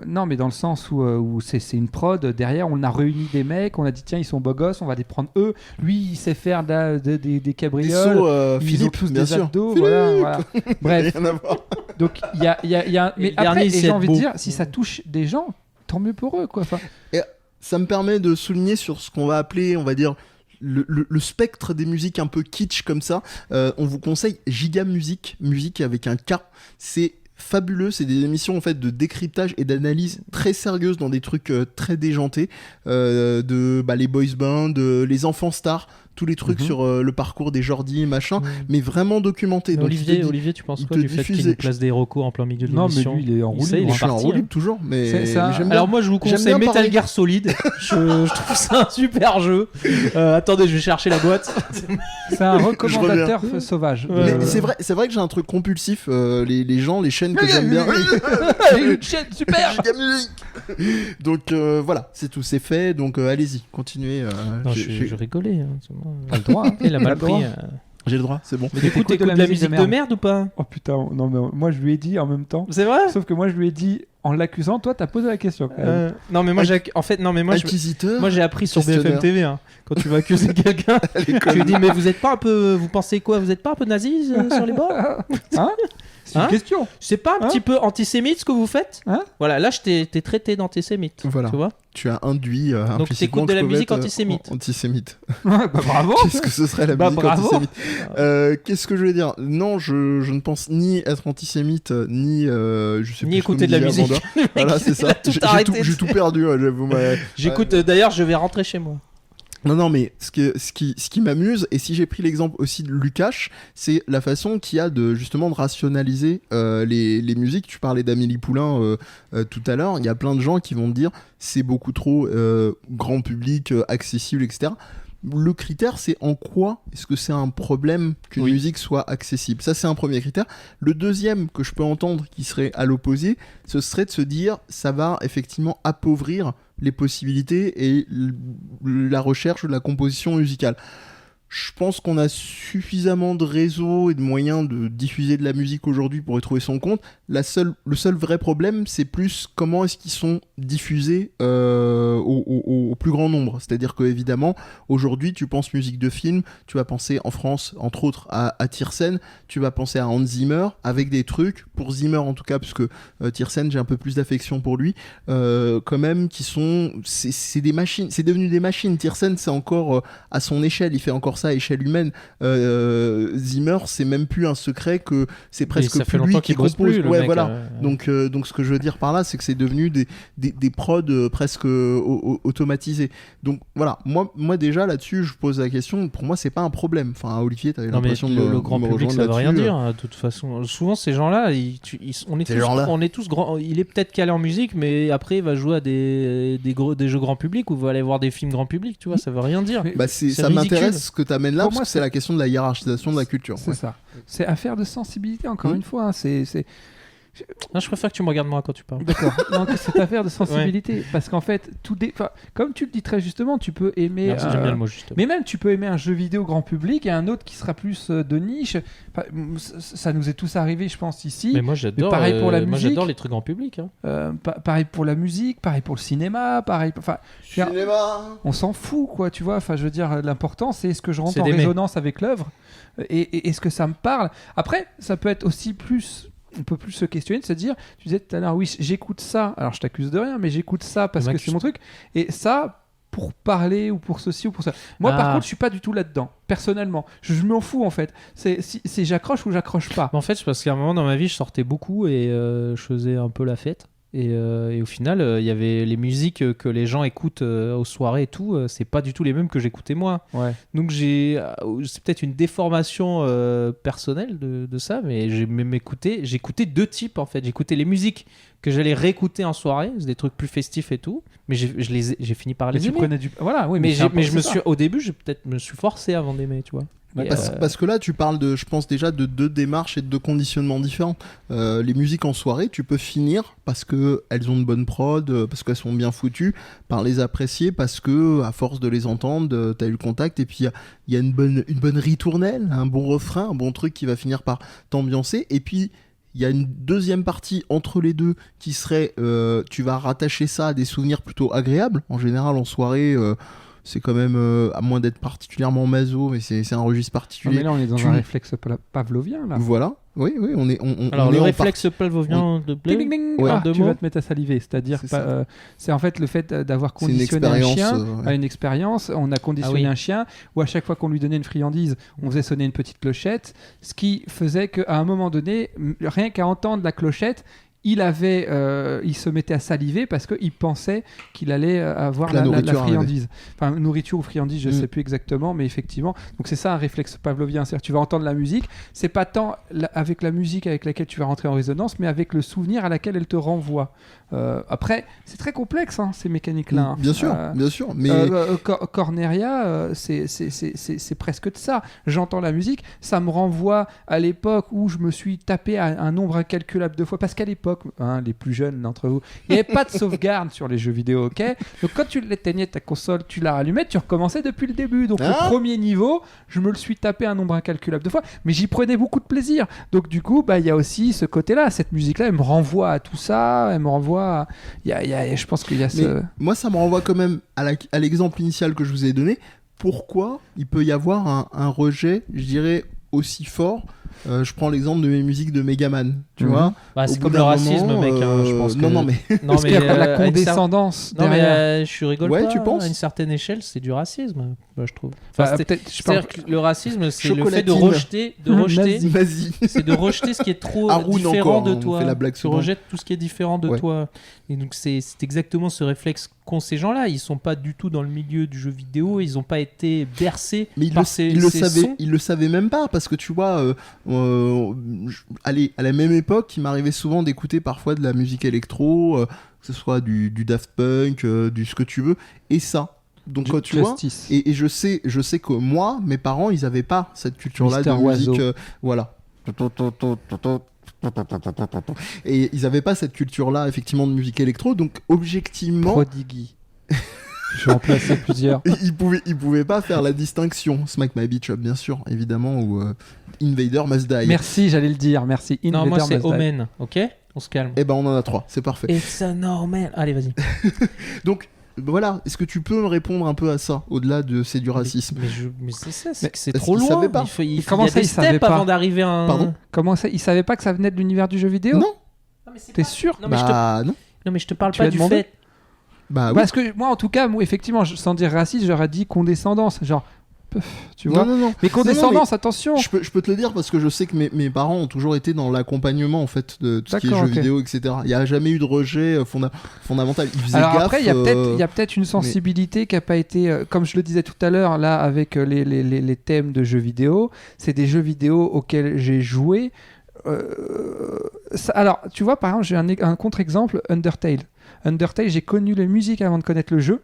Non, mais dans le sens où c'est une prod. Derrière, on a réuni des mecs, on a dit tiens, ils sont beaux gosses, on va les prendre eux. Lui, il sait faire des
Des
cabrioles.
sauts,
Ils ont
Philippe,
tous
bien
des
sûr.
abdos,
Philippe.
voilà. Bref,
Rien à voir.
donc il y a. Mais
le
après,
dernier,
et
c'est
j'ai
être
envie de
beau.
dire, si ça touche des gens, tant mieux pour eux, quoi. Enfin,
Ça me permet de souligner sur ce qu'on va appeler, on va dire, le spectre des musiques un peu kitsch comme ça. On vous conseille Giga Musique, musique avec un K. C'est fabuleux, c'est des émissions en fait de décryptage et d'analyse très sérieuses dans des trucs très déjantés, de les boys bands, les enfants stars, tous les trucs sur le parcours des Jordi machin, mais vraiment documentés. Donc, il te dit-
Olivier, tu penses
il
quoi
te
du fait qu'il
diffuse-
nous place des recos en plein milieu de
non, mais
l'émission?
lui, il est en roue
sait,
libre.
je suis en
parti,
roue
hein.
libre toujours, mais
C'est ça.
mais j'aime bien.
Alors moi je vous
J'aime
conseille
bien
Metal
parler.
Gear Solid. je trouve ça un super jeu. Attendez, je vais chercher la boîte.
C'est un recommandateur
reviens.
sauvage.
Mais
Ouais.
c'est vrai que j'ai un truc compulsif. Les gens, les chaînes que j'aime bien.
J'ai une chaîne super.
Giga Musique. Donc voilà, c'est tout, c'est fait. Donc allez-y, continuez.
Non,
j'ai
je rigolais. Hein, c'est moi.
T'as le droit. hein.
Il a mal
T'as le droit.
pris.
j'ai le droit, c'est bon.
Mais du coup,
t'écoutes
t'écoutes de la musique de merde ou pas?
Oh putain, non mais moi je lui ai dit en même temps.
C'est vrai?
Sauf que moi je lui ai dit en l'accusant, toi t'as posé la question. Quand même.
Non mais moi en fait non mais moi
Inquisiteur.
j'ai appris sur
Questionneur.
BFM TV hein, quand tu vas accuser quelqu'un, tu lui dis mais vous êtes pas un peu, vous pensez quoi, vous êtes pas un peu nazis sur les bords?
Hein C'est
Hein
une question.
C'est pas un
Hein
petit peu antisémite ce que vous faites?
Hein
Voilà, là je t'ai traité d'antisémite.
Voilà.
Tu vois?
Tu as induit
Donc
implicitement
t'écoutes de la
que je peux
musique
être,
antisémite.
Antisémite.
Bah, bravo.
Qu'est-ce que ce serait la
Bah,
musique
bravo.
antisémite Qu'est-ce que je vais dire Non, je ne pense ni être antisémite, ni je sais
Ni
plus ce
écouter
que
de la
me disait
musique.
Amanda. Voilà, c'est
Il
ça.
a tout arrêté.
J'ai tout perdu. J'avoue.
J'écoute d'ailleurs, je vais rentrer chez moi.
Non, mais ce qui m'amuse, et si j'ai pris l'exemple aussi de Lukács, c'est la façon qu'il y a justement de rationaliser les musiques. Tu parlais d'Amélie Poulain tout à l'heure, il y a plein de gens qui vont te dire c'est beaucoup trop grand public, accessible, etc. Le critère, c'est en quoi est-ce que c'est un problème qu'une musique soit accessible. Ça, c'est un premier critère. Le deuxième que je peux entendre qui serait à l'opposé, ce serait de se dire ça va effectivement appauvrir les possibilités et la recherche de la composition musicale. Je pense qu'on a suffisamment de réseaux et de moyens de diffuser de la musique aujourd'hui pour y trouver son compte. Le seul vrai problème, c'est plus comment est-ce qu'ils sont diffusés au plus grand nombre. C'est-à-dire que évidemment, aujourd'hui, tu penses musique de film, tu vas penser en France, entre autres, à Tiersen, tu vas penser à Hans Zimmer, avec des trucs, pour Zimmer en tout cas, parce que Tiersen, j'ai un peu plus d'affection pour lui, quand même, qui sont... C'est des machines, c'est devenu des machines. Tiersen, c'est encore à son échelle, il fait encore ça à échelle humaine. Zimmer, c'est même plus un secret que c'est presque plus lui qui compose. Ouais, voilà. Donc ce que je veux dire par là, c'est que c'est devenu des prods presque automatisés. Donc voilà, moi déjà là-dessus, je pose la question. Pour moi, c'est pas un problème. Enfin, Olivier, t'avais l'impression de
le grand public, ça veut rien
là-dessus.
dire. De toute façon, souvent ces gens-là, on est tous grands. Il est peut-être calé en musique, mais après, il va jouer à des jeux grand public ou va aller voir des films grand public. Tu vois, ça veut rien dire.
Bah, ça m'intéresse ce que t'amènes là, parce que c'est la question de la hiérarchisation de la culture.
C'est ça. C'est affaire de sensibilité, encore une fois.
Non, je préfère que tu me regardes moi quand tu parles.
D'accord. Non, c'est affaire de sensibilité. Parce qu'en fait, comme tu le dis très justement, tu peux aimer.
Merci, j'aime bien le mot justement.
Mais même, tu peux aimer un jeu vidéo grand public et un autre qui sera plus de niche. Ça nous est tous arrivé, je pense, ici.
Mais moi, j'adore.
Pareil pour la musique.
Moi, j'adore les trucs grand public.
Pareil pour la musique, pareil pour le cinéma, pareil. On s'en fout, quoi. Tu vois. Enfin, je veux dire, l'important, c'est ce que je rentre en résonance avec l'œuvre et est-ce que ça me parle. Après, ça peut être aussi plus. On peut plus se questionner, de se dire, tu disais tout à l'heure, oui, j'écoute ça, alors je t'accuse de rien, mais j'écoute ça parce que c'est mon truc, et ça, pour parler ou pour ceci ou pour ça. Moi, par contre, je suis pas du tout là-dedans, personnellement. Je m'en fous, en fait. C'est j'accroche ou j'accroche pas.
En fait, c'est parce qu'à un moment dans ma vie, je sortais beaucoup et je faisais un peu la fête. Et au final, il y avait les musiques que les gens écoutent aux soirées et tout, c'est pas du tout les mêmes que j'écoutais moi.
Ouais.
Donc c'est peut-être une déformation personnelle de ça, mais j'écoutais deux types en fait. J'écoutais les musiques que j'allais réécouter en soirée, c'est des trucs plus festifs et tout, mais j'ai fini par les aimer.
Voilà, oui,
mais au début, me suis forcé avant d'aimer, tu vois.
Parce que là, tu parles je pense déjà de deux démarches et de deux conditionnements différents. Les musiques en soirée, tu peux finir parce qu'elles ont une bonne prod, parce qu'elles sont bien foutues, par les apprécier parce que, à force de les entendre, t'as eu le contact et puis il y a une bonne ritournelle, un bon refrain, un bon truc qui va finir par t'ambiancer. Et puis, il y a une deuxième partie entre les deux qui serait, tu vas rattacher ça à des souvenirs plutôt agréables. En général, en soirée... c'est quand même, à moins d'être particulièrement maso, mais c'est un registre particulier.
Mais là, on est dans un réflexe pavlovien, là.
Voilà. Oui, on est.
Alors, le réflexe pavlovien de Blé,
tu vas te mettre à saliver. C'est-à-dire, c'est en fait le fait d'avoir conditionné un chien à une expérience. On a conditionné un chien où à chaque fois qu'on lui donnait une friandise, on faisait sonner une petite clochette. Ce qui faisait qu'à un moment donné, rien qu'à entendre la clochette, il se mettait à saliver parce qu'il pensait qu'il allait avoir la friandise. Enfin, nourriture ou friandise, je ne sais plus exactement, mais effectivement. Donc c'est ça un réflexe pavlovien. C'est-à-dire tu vas entendre la musique, c'est pas tant avec la musique avec laquelle tu vas rentrer en résonance, mais avec le souvenir à laquelle elle te renvoie. Après, c'est très complexe, ces mécaniques-là.
Bien sûr. Mais
Corneria, c'est presque de ça. J'entends la musique, ça me renvoie à l'époque où je me suis tapé un nombre incalculable de fois. Parce qu'à l'époque, les plus jeunes d'entre vous, il n'y avait pas de sauvegarde sur les jeux vidéo, ok ? Donc quand tu l'éteignais ta console, tu la rallumais, tu recommençais depuis le début. Donc le premier niveau, je me le suis tapé un nombre incalculable de fois, mais j'y prenais beaucoup de plaisir. Donc du coup, il y a aussi ce côté-là. Cette musique-là, elle me renvoie à tout ça, elle me renvoie je pense qu'il y a ce...
Moi, ça me renvoie quand même à l'exemple initial que je vous ai donné. Pourquoi il peut y avoir un rejet, je dirais, aussi fort Je prends l'exemple de mes musiques de Megaman, tu
Mhm.
vois.
Bah,
Au
c'est
bout
comme
d'un
le racisme,
moment,
mec. Hein, je pense que...
Non, mais
Non,
Parce qu'il y a la
à une cer-
condescendance
Non, mais
derrière.
je rigole
Ouais,
pas.
tu penses
À une certaine échelle, c'est du racisme, bah, je trouve.
Bah,
Enfin,
peut-être, je parle-
c'est-à-dire que le racisme, c'est le fait de
Chocolatine.
rejeter,
Nazi.
vas-y.
c'est de rejeter ce qui est trop
Haroun
différent
encore,
de
on
toi.
fait la blague
Tu
souvent.
rejettes tout ce qui est différent de
Ouais.
toi. Et donc c'est exactement ce réflexe qu'ont ces gens-là. Ils sont pas du tout dans le milieu du jeu vidéo. Ils ont pas été bercés
Mais
par ces
il le
ces
savait,
sons.
il le savait même pas parce que tu vois, allez, à la même époque, il m'arrivait souvent d'écouter parfois de la musique électro, que ce soit du Daft Punk, du ce que tu veux, et ça. Donc tu vois,
Justice.
et je sais que moi, mes parents, ils avaient pas cette culture-là de
Mister
musique,
Oiseau.
voilà. Et ils avaient pas cette culture-là, effectivement, de musique électro, donc objectivement.
Prodigui. Je vais en placer plusieurs.
Il pouvait pas faire la distinction. Smack My Bitch Up, bien sûr, évidemment, ou Invader Must Die.
Merci, j'allais le dire. Merci.
Non, moi
Invader
c'est
Must Die.
Omen. Ok, on se calme.
Eh ben, on en a 3, c'est parfait.
It's a normal. Allez, vas-y.
Donc, voilà, est-ce que tu peux me répondre un peu à ça, au-delà de c'est du racisme?
Mais c'est ça,
Mais
c'est
parce
trop
qu'il
loin.
savait pas.
Il
Comment
y a
ça,
des
il savait
steps
pas
avant d'arriver à un.
Pardon
Comment ça Il savait pas que ça venait de l'univers du jeu vidéo
Non.
Non, mais c'est
T'es
pas-
sûr
Non, mais je te...
Bah, non.
non, mais je te parle
Tu
pas
l'as
du
demandé
fait.
Bah, oui.
Parce que moi, en tout cas, moi, effectivement, sans dire raciste, j'aurais dit condescendance. Genre, tu vois.
Non.
Mais condescendance, attention.
Je peux te le dire parce que je sais que mes parents ont toujours été dans l'accompagnement en fait de tout ce qui est
D'accord,
jeux
ok.
vidéo, etc. Il n'y a jamais eu de rejet fondamental. Ils faisaient
Alors
gaffe.
après, il y a peut-être une sensibilité qui n'a pas été, comme je le disais tout à l'heure, là, avec les thèmes de jeux vidéo. C'est des jeux vidéo auxquels j'ai joué. Alors, tu vois, par exemple, j'ai un contre-exemple, Undertale. Undertale, j'ai connu les musiques avant de connaître le jeu.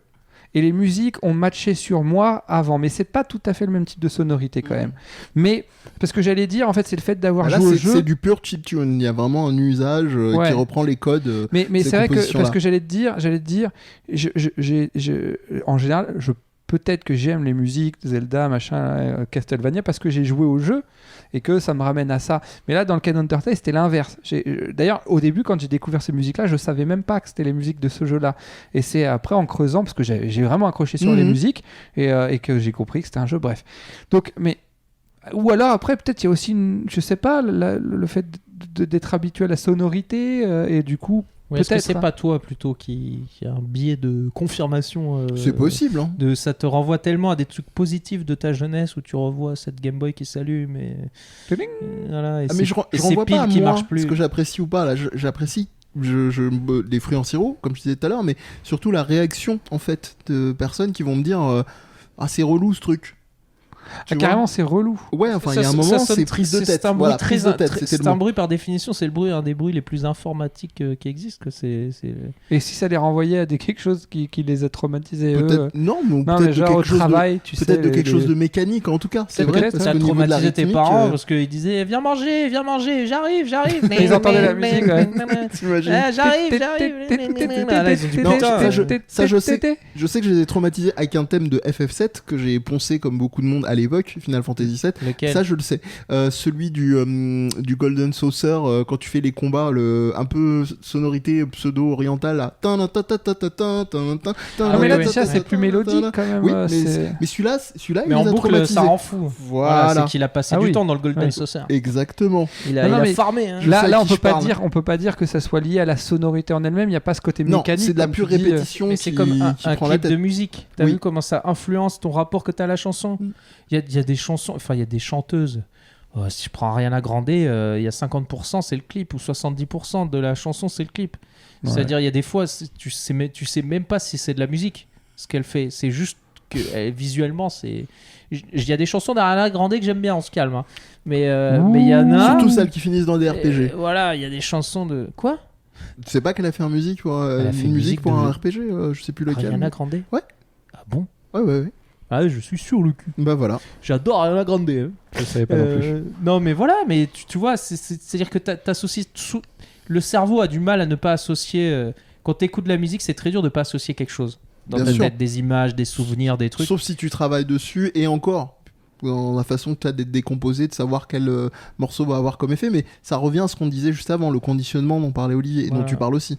Et les musiques ont matché sur moi avant. Mais c'est pas tout à fait le même type de sonorité quand même. Mais, parce que j'allais dire, en fait, c'est le fait d'avoir
Là,
joué au
c'est
jeu.
du pur chiptune. Il y a vraiment un usage
Ouais.
qui reprend les codes.
Mais
ces
c'est vrai que,
compositions-là.
parce que j'allais te dire, en général, peut-être que j'aime les musiques, Zelda, machin, Castlevania, parce que j'ai joué au jeu et que ça me ramène à ça. Mais là, dans le cas d'Undertale, c'était l'inverse. D'ailleurs, au début, quand j'ai découvert ces musiques-là, je savais même pas que c'était les musiques de ce jeu-là. Et c'est après, en creusant, parce que j'ai vraiment accroché sur les musiques et que j'ai compris que c'était un jeu, bref. Donc, mais... Ou alors, après, peut-être il y a aussi, je sais pas, le fait d'être habitué à la sonorité et du coup...
Ouais, est-ce que
Peut-être,
c'est
hein.
pas toi plutôt qui a un biais de confirmation
C'est possible. Hein.
Ça te renvoie tellement à des trucs positifs de ta jeunesse où tu revois cette Game Boy qui s'allume et
Tading.
voilà. Et
Ah, mais je
et ces
renvoie
piles
pas à
qui
moi
marchent plus.
ce que j'apprécie ou pas. Là, j'apprécie les fruits en sirop, comme je disais tout à l'heure, mais surtout la réaction en fait de personnes qui vont me dire ah c'est relou ce truc. Tu vois
carrément, c'est relou.
Ouais, enfin il y a un
Ça
moment
sonne
c'est prise de
c'est
tête.
un bruit
Voilà,
très
prise de tête, c'était
c'est
le
un
mot.
bruit par définition, c'est un des bruits les plus informatiques qui existent. C'est
Et si ça les renvoyait à quelque chose qui les a traumatisés eux,
Peut-être non, mais
non,
peut-être
mais
de
genre au
quelque chose
travail, tu sais.
peut-être de quelque chose de mécanique en tout cas. C'est vrai.
Peut-être,
Parce
ça a
qu'au niveau de la
traumatisé tes
rythmique,
parents parce qu'ils disaient viens manger, j'arrive.
Ils entendaient la musique, ouais.
t'imagines
J'arrive. Ah, là, ils ont dit,
Non,
putain,
ça, je sais. Je sais que j'ai été traumatisé avec un thème de FF7 que j'ai poncé comme beaucoup de monde à l'époque, Final Fantasy 7.
Lequel
Ça, je le sais. Celui du Golden Saucer, quand tu fais les combats, un peu sonorité pseudo-orientale. Là.
Ah, mais là, déjà, c'est plus mélodique quand même.
Oui,
c'est-
mais celui-là,
Mais
il
en
nous a
boucle,
traumatisés.
ça rend fou.
Voilà.
C'est qu'il a passé
Ah
du
oui.
temps dans le Golden
Ouais.
Saucer.
Exactement.
Il
Non,
a
mais
farmé. Hein.
Je sais à
Là, on
qui
peut
je
pas
parle.
dire, que ça soit lié à la sonorité en elle-même. Il n'y a pas ce côté
Non,
mécanique.
c'est de la
comme
pure
tu dis,
répétition
Mais
qui,
c'est comme un
prend la
clip
tête.
de musique. T'as
Oui.
vu comment ça influence ton rapport que t'as à la chanson? Il y a des chansons, enfin il y a des chanteuses. Si je prends Ariana Grande, il y a 50% c'est le clip ou 70% de la chanson c'est le clip.
Ouais.
C'est-à-dire il y a des fois tu sais même pas si c'est de la musique ce qu'elle fait. C'est juste que visuellement c'est. Il y a des chansons d'Ariana Grande que j'aime bien, on se calme. Hein. Mais il y en a.
Surtout celles qui finissent dans des RPG.
Voilà, il y a des chansons de quoi?
Tu sais pas qu'elle a fait une musique pour,
Elle a fait
une
une
musique pour
de-
un RPG, je sais plus lequel.
Ariana Grande.
Ouais.
Ah bon?
Ouais.
Ah je suis sur le cul.
Bah voilà.
J'adore Ariana Grande. Hein.
Je savais pas non plus.
Non, mais voilà, mais tu vois, c'est-à-dire que t'associes le cerveau a du mal à ne pas associer. Quand t'écoutes de la musique, c'est très dur de pas associer quelque chose dans
Bien
ta
sûr.
tête, des images, des souvenirs, des trucs.
Sauf si tu travailles dessus, et encore, dans la façon que tu as d'être décomposé, de savoir quel morceau va avoir comme effet, mais ça revient à ce qu'on disait juste avant, le conditionnement dont parlait Olivier, et dont
Voilà.
tu parles aussi.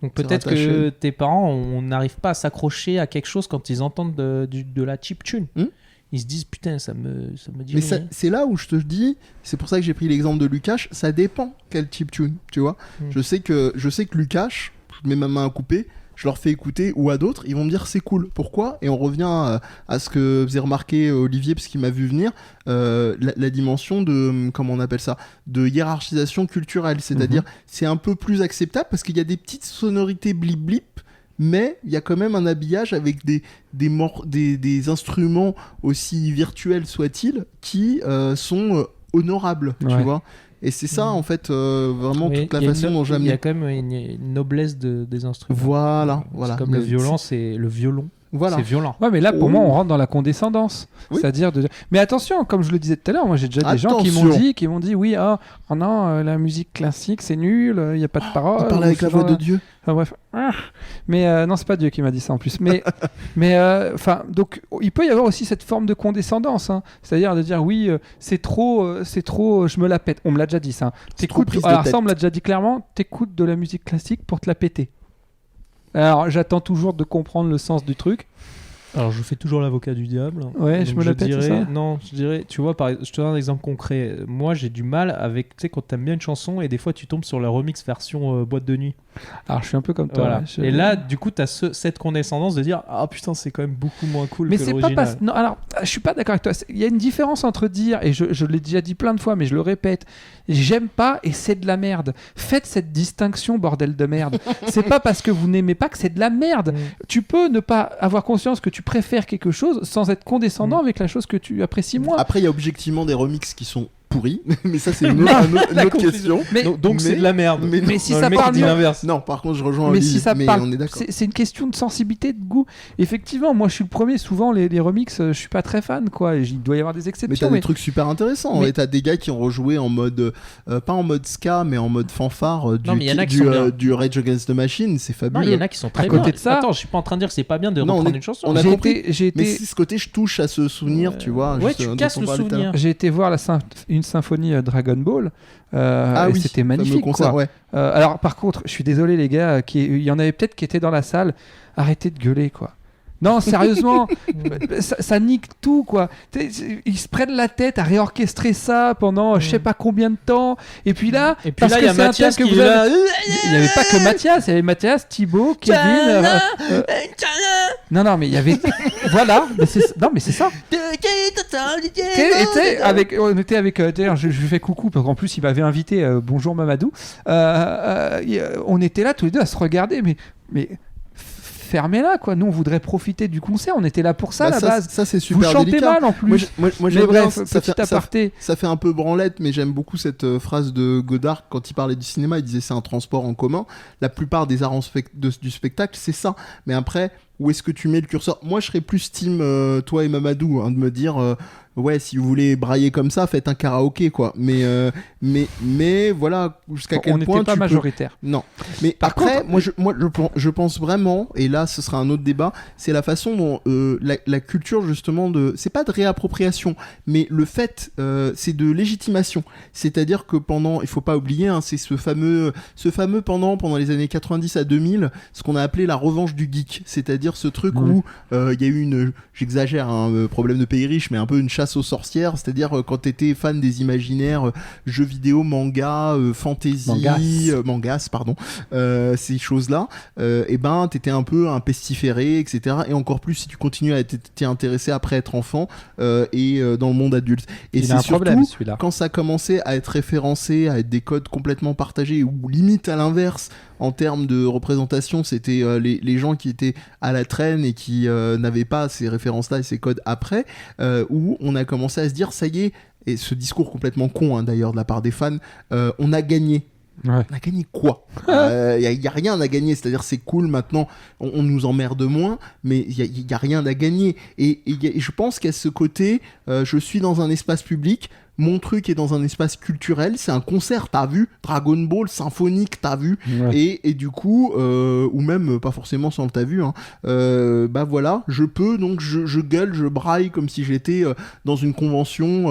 Donc
c'est
peut-être
rattaché.
que tes parents, on n'arrive pas à s'accrocher à quelque chose quand ils entendent de la chiptune. ils se disent putain, ça me dit
Mais
rien.
c'est là où je te dis, c'est pour ça que j'ai pris l'exemple de Lukash, ça dépend quel chiptune, tu vois. Je sais que Lukash, je mets ma main à couper, je leur fais écouter, ou à d'autres, ils vont me dire c'est cool. Pourquoi ? Et on revient à ce que faisait remarquer Olivier, parce qu'il m'a vu venir, la dimension de, comment on appelle ça, de hiérarchisation culturelle. C'est-à-dire, c'est un peu plus acceptable, parce qu'il y a des petites sonorités blip-blip, mais il y a quand même un habillage avec des instruments, aussi virtuels soient-ils, qui sont honorables, tu vois. Et c'est ça, en fait, vraiment toute la façon dont j'aime.
Il y a quand même une noblesse des instruments.
Voilà.
C'est comme le violon, c'est le violon.
Voilà.
C'est violent.
Ouais, mais là, pour moi, on rentre dans la condescendance.
Oui.
C'est-à-dire mais attention, comme je le disais tout à l'heure, moi j'ai déjà des gens qui m'ont dit oui, non, la musique classique c'est nul, il n'y a pas de paroles.
Il parle avec la voix de Dieu.
Enfin, bref. Mais non, c'est pas Dieu qui m'a dit ça en plus. Mais donc il peut y avoir aussi cette forme de condescendance, hein. C'est-à-dire de dire oui, c'est trop, je me la pète. On me l'a déjà dit ça. Alors ça, on me l'a déjà dit clairement. T'écoutes de la musique classique pour te la péter. Alors j'attends toujours de comprendre le sens du truc.
Alors je fais toujours l'avocat du diable.
Ouais, je me la pète, c'est ça ?
Non, je dirais, tu vois, je te donne un exemple concret. Moi, j'ai du mal avec, tu sais, quand t'aimes bien une chanson et des fois tu tombes sur la remix version boîte de nuit.
Alors je suis un peu comme toi.
Voilà. Et là, du coup, t'as cette condescendance de dire ah putain, c'est quand même beaucoup moins cool
mais
que
c'est
l'original.
Non, alors je suis pas d'accord avec toi. Il y a une différence entre dire, et je l'ai déjà dit plein de fois, mais je le répète, j'aime pas et c'est de la merde. Faites cette distinction, bordel de merde. C'est pas parce que vous n'aimez pas que c'est de la merde. Tu peux ne pas avoir conscience que tu préfères quelque chose sans être condescendant avec la chose que tu apprécies moins.
Après, il y a objectivement des remixes qui sont pourris, mais ça c'est une autre question.
Donc c'est de la merde.
Mais si
non,
ça parle
l'inverse. Non, par contre, je rejoins Olivier.
Si ça
mais
parle,
on est d'accord.
c'est une question de sensibilité, de goût. Effectivement, moi je suis le premier. Souvent les remixes, je suis pas très fan, quoi. Il doit y avoir des exceptions.
Mais t'as des trucs super intéressants. Et t'as des gars qui ont rejoué en mode, pas en mode ska, mais en mode fanfare du Rage Against the Machine. C'est fabuleux.
Non, il y en a qui sont très
à côté
bien.
de ça.
Attends, je suis pas en train de dire que c'est pas bien de reprendre une chanson.
On a compris.
J'ai été...
Mais si ce côté, je touche à ce souvenir, tu vois.
Ouais, tu casses le souvenir.
J'ai été voir une symphonie Dragon Ball. Et c'était magnifique,
concert,
quoi.
Ouais.
Alors par contre, je suis désolé les gars, il y en avait peut-être qui étaient dans la salle. Arrêtez de gueuler, quoi. Non, sérieusement, ça nique tout, quoi. Ils se prennent la tête à réorchestrer ça pendant je sais pas combien de temps. Et puis là,
il y a Mathias qui est là.
Il n'y avait pas que Mathias, il y avait Mathias, Thibaut, Kevin. Non, mais il y avait. Voilà, mais c'est ça. On était avec. D'ailleurs, je lui fais coucou parce qu'en plus il m'avait invité. Bonjour Mamadou. On était là tous les deux à se regarder, mais fermez-la, quoi. Nous on voudrait profiter du concert, on était là pour ça à la base.
Ça c'est super
vous chantez
délicat.
mal en plus.
Moi
mais
j'aime
bref,
bien,
petit aparté.
Ça fait un peu branlette, mais j'aime beaucoup cette phrase de Godard quand il parlait du cinéma. Il disait c'est un transport en commun. La plupart des arts du spectacle, c'est ça. Mais après, où est-ce que tu mets le curseur ? Moi je serais plus team toi et Mamadou, hein, de me dire ouais, si vous voulez brailler comme ça, faites un karaoké, quoi. Mais voilà, jusqu'à quel point
on n'était pas majoritaire.
Non. Mais après, je pense vraiment, et là, ce sera un autre débat, c'est la façon dont la culture, justement, c'est pas de réappropriation, mais le fait, c'est de légitimation. C'est-à-dire que il faut pas oublier, hein, c'est ce fameux pendant les années 90 à 2000, ce qu'on a appelé la revanche du geek. C'est-à-dire ce truc où il y a eu j'exagère, un problème de pays riche, mais un peu une chasse aux sorcières, c'est-à-dire quand t'étais fan des imaginaires, jeux vidéo, manga, fantasy, mangas, pardon, ces choses-là, et ben t'étais un peu un pestiféré, etc. Et encore plus si tu continues à t'y intéresser après être enfant et dans le monde adulte. Et c'est surtout quand ça commençait à être référencé, à être des codes complètement partagés, ou limite à l'inverse, en termes de représentation, c'était les gens qui étaient à la traîne et qui n'avaient pas ces références-là et ces codes après, où on a commencé à se dire, ça y est, et ce discours complètement con, hein, d'ailleurs, de la part des fans, on a gagné. Ouais. On a gagné quoi ? Y a rien à gagner, c'est-à-dire c'est cool maintenant, on nous emmerde moins, mais y a rien à gagner. Et je pense qu'à ce côté, je suis dans un espace public, mon truc est dans un espace culturel, c'est un concert, t'as vu, Dragon Ball symphonique, t'as vu,
Ouais.
et du coup, ou même pas forcément sans le t'as vu, hein, bah voilà, je peux, donc je gueule, je braille comme si j'étais dans une convention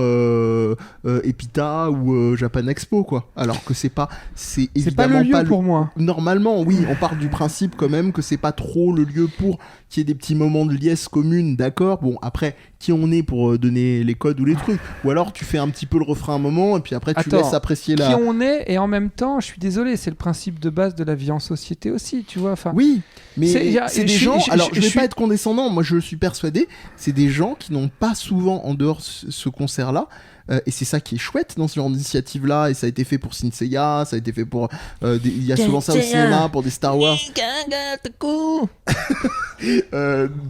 Epita ou Japan Expo, quoi. Alors que c'est pas
C'est pas
évidemment
le lieu pour moi.
Normalement, oui, on part du principe quand même que c'est pas trop le lieu pour qu'il y ait des petits moments de liesse commune, d'accord. Bon, après, qui on est pour donner les codes ou les trucs. Ou alors, tu fais un petit peu le refrain un moment, et puis après, tu
Attends,
laisses apprécier
Qui
la...
on est, et en même temps, je suis désolé, c'est le principe de base de la vie en société aussi, tu vois. Enfin,
Oui, mais
C'est-
c'est
je
des
suis-
gens...
je-
Alors,
je
je vais
suis-
pas être condescendant, moi je suis persuadé, c'est des gens qui n'ont pas souvent en dehors ce concert-là. Et c'est ça qui est chouette dans ce genre d'initiative-là, et ça a été fait pour Saint Seiya, ça a été fait pour... il y a souvent ça au cinéma, pour des Star Wars.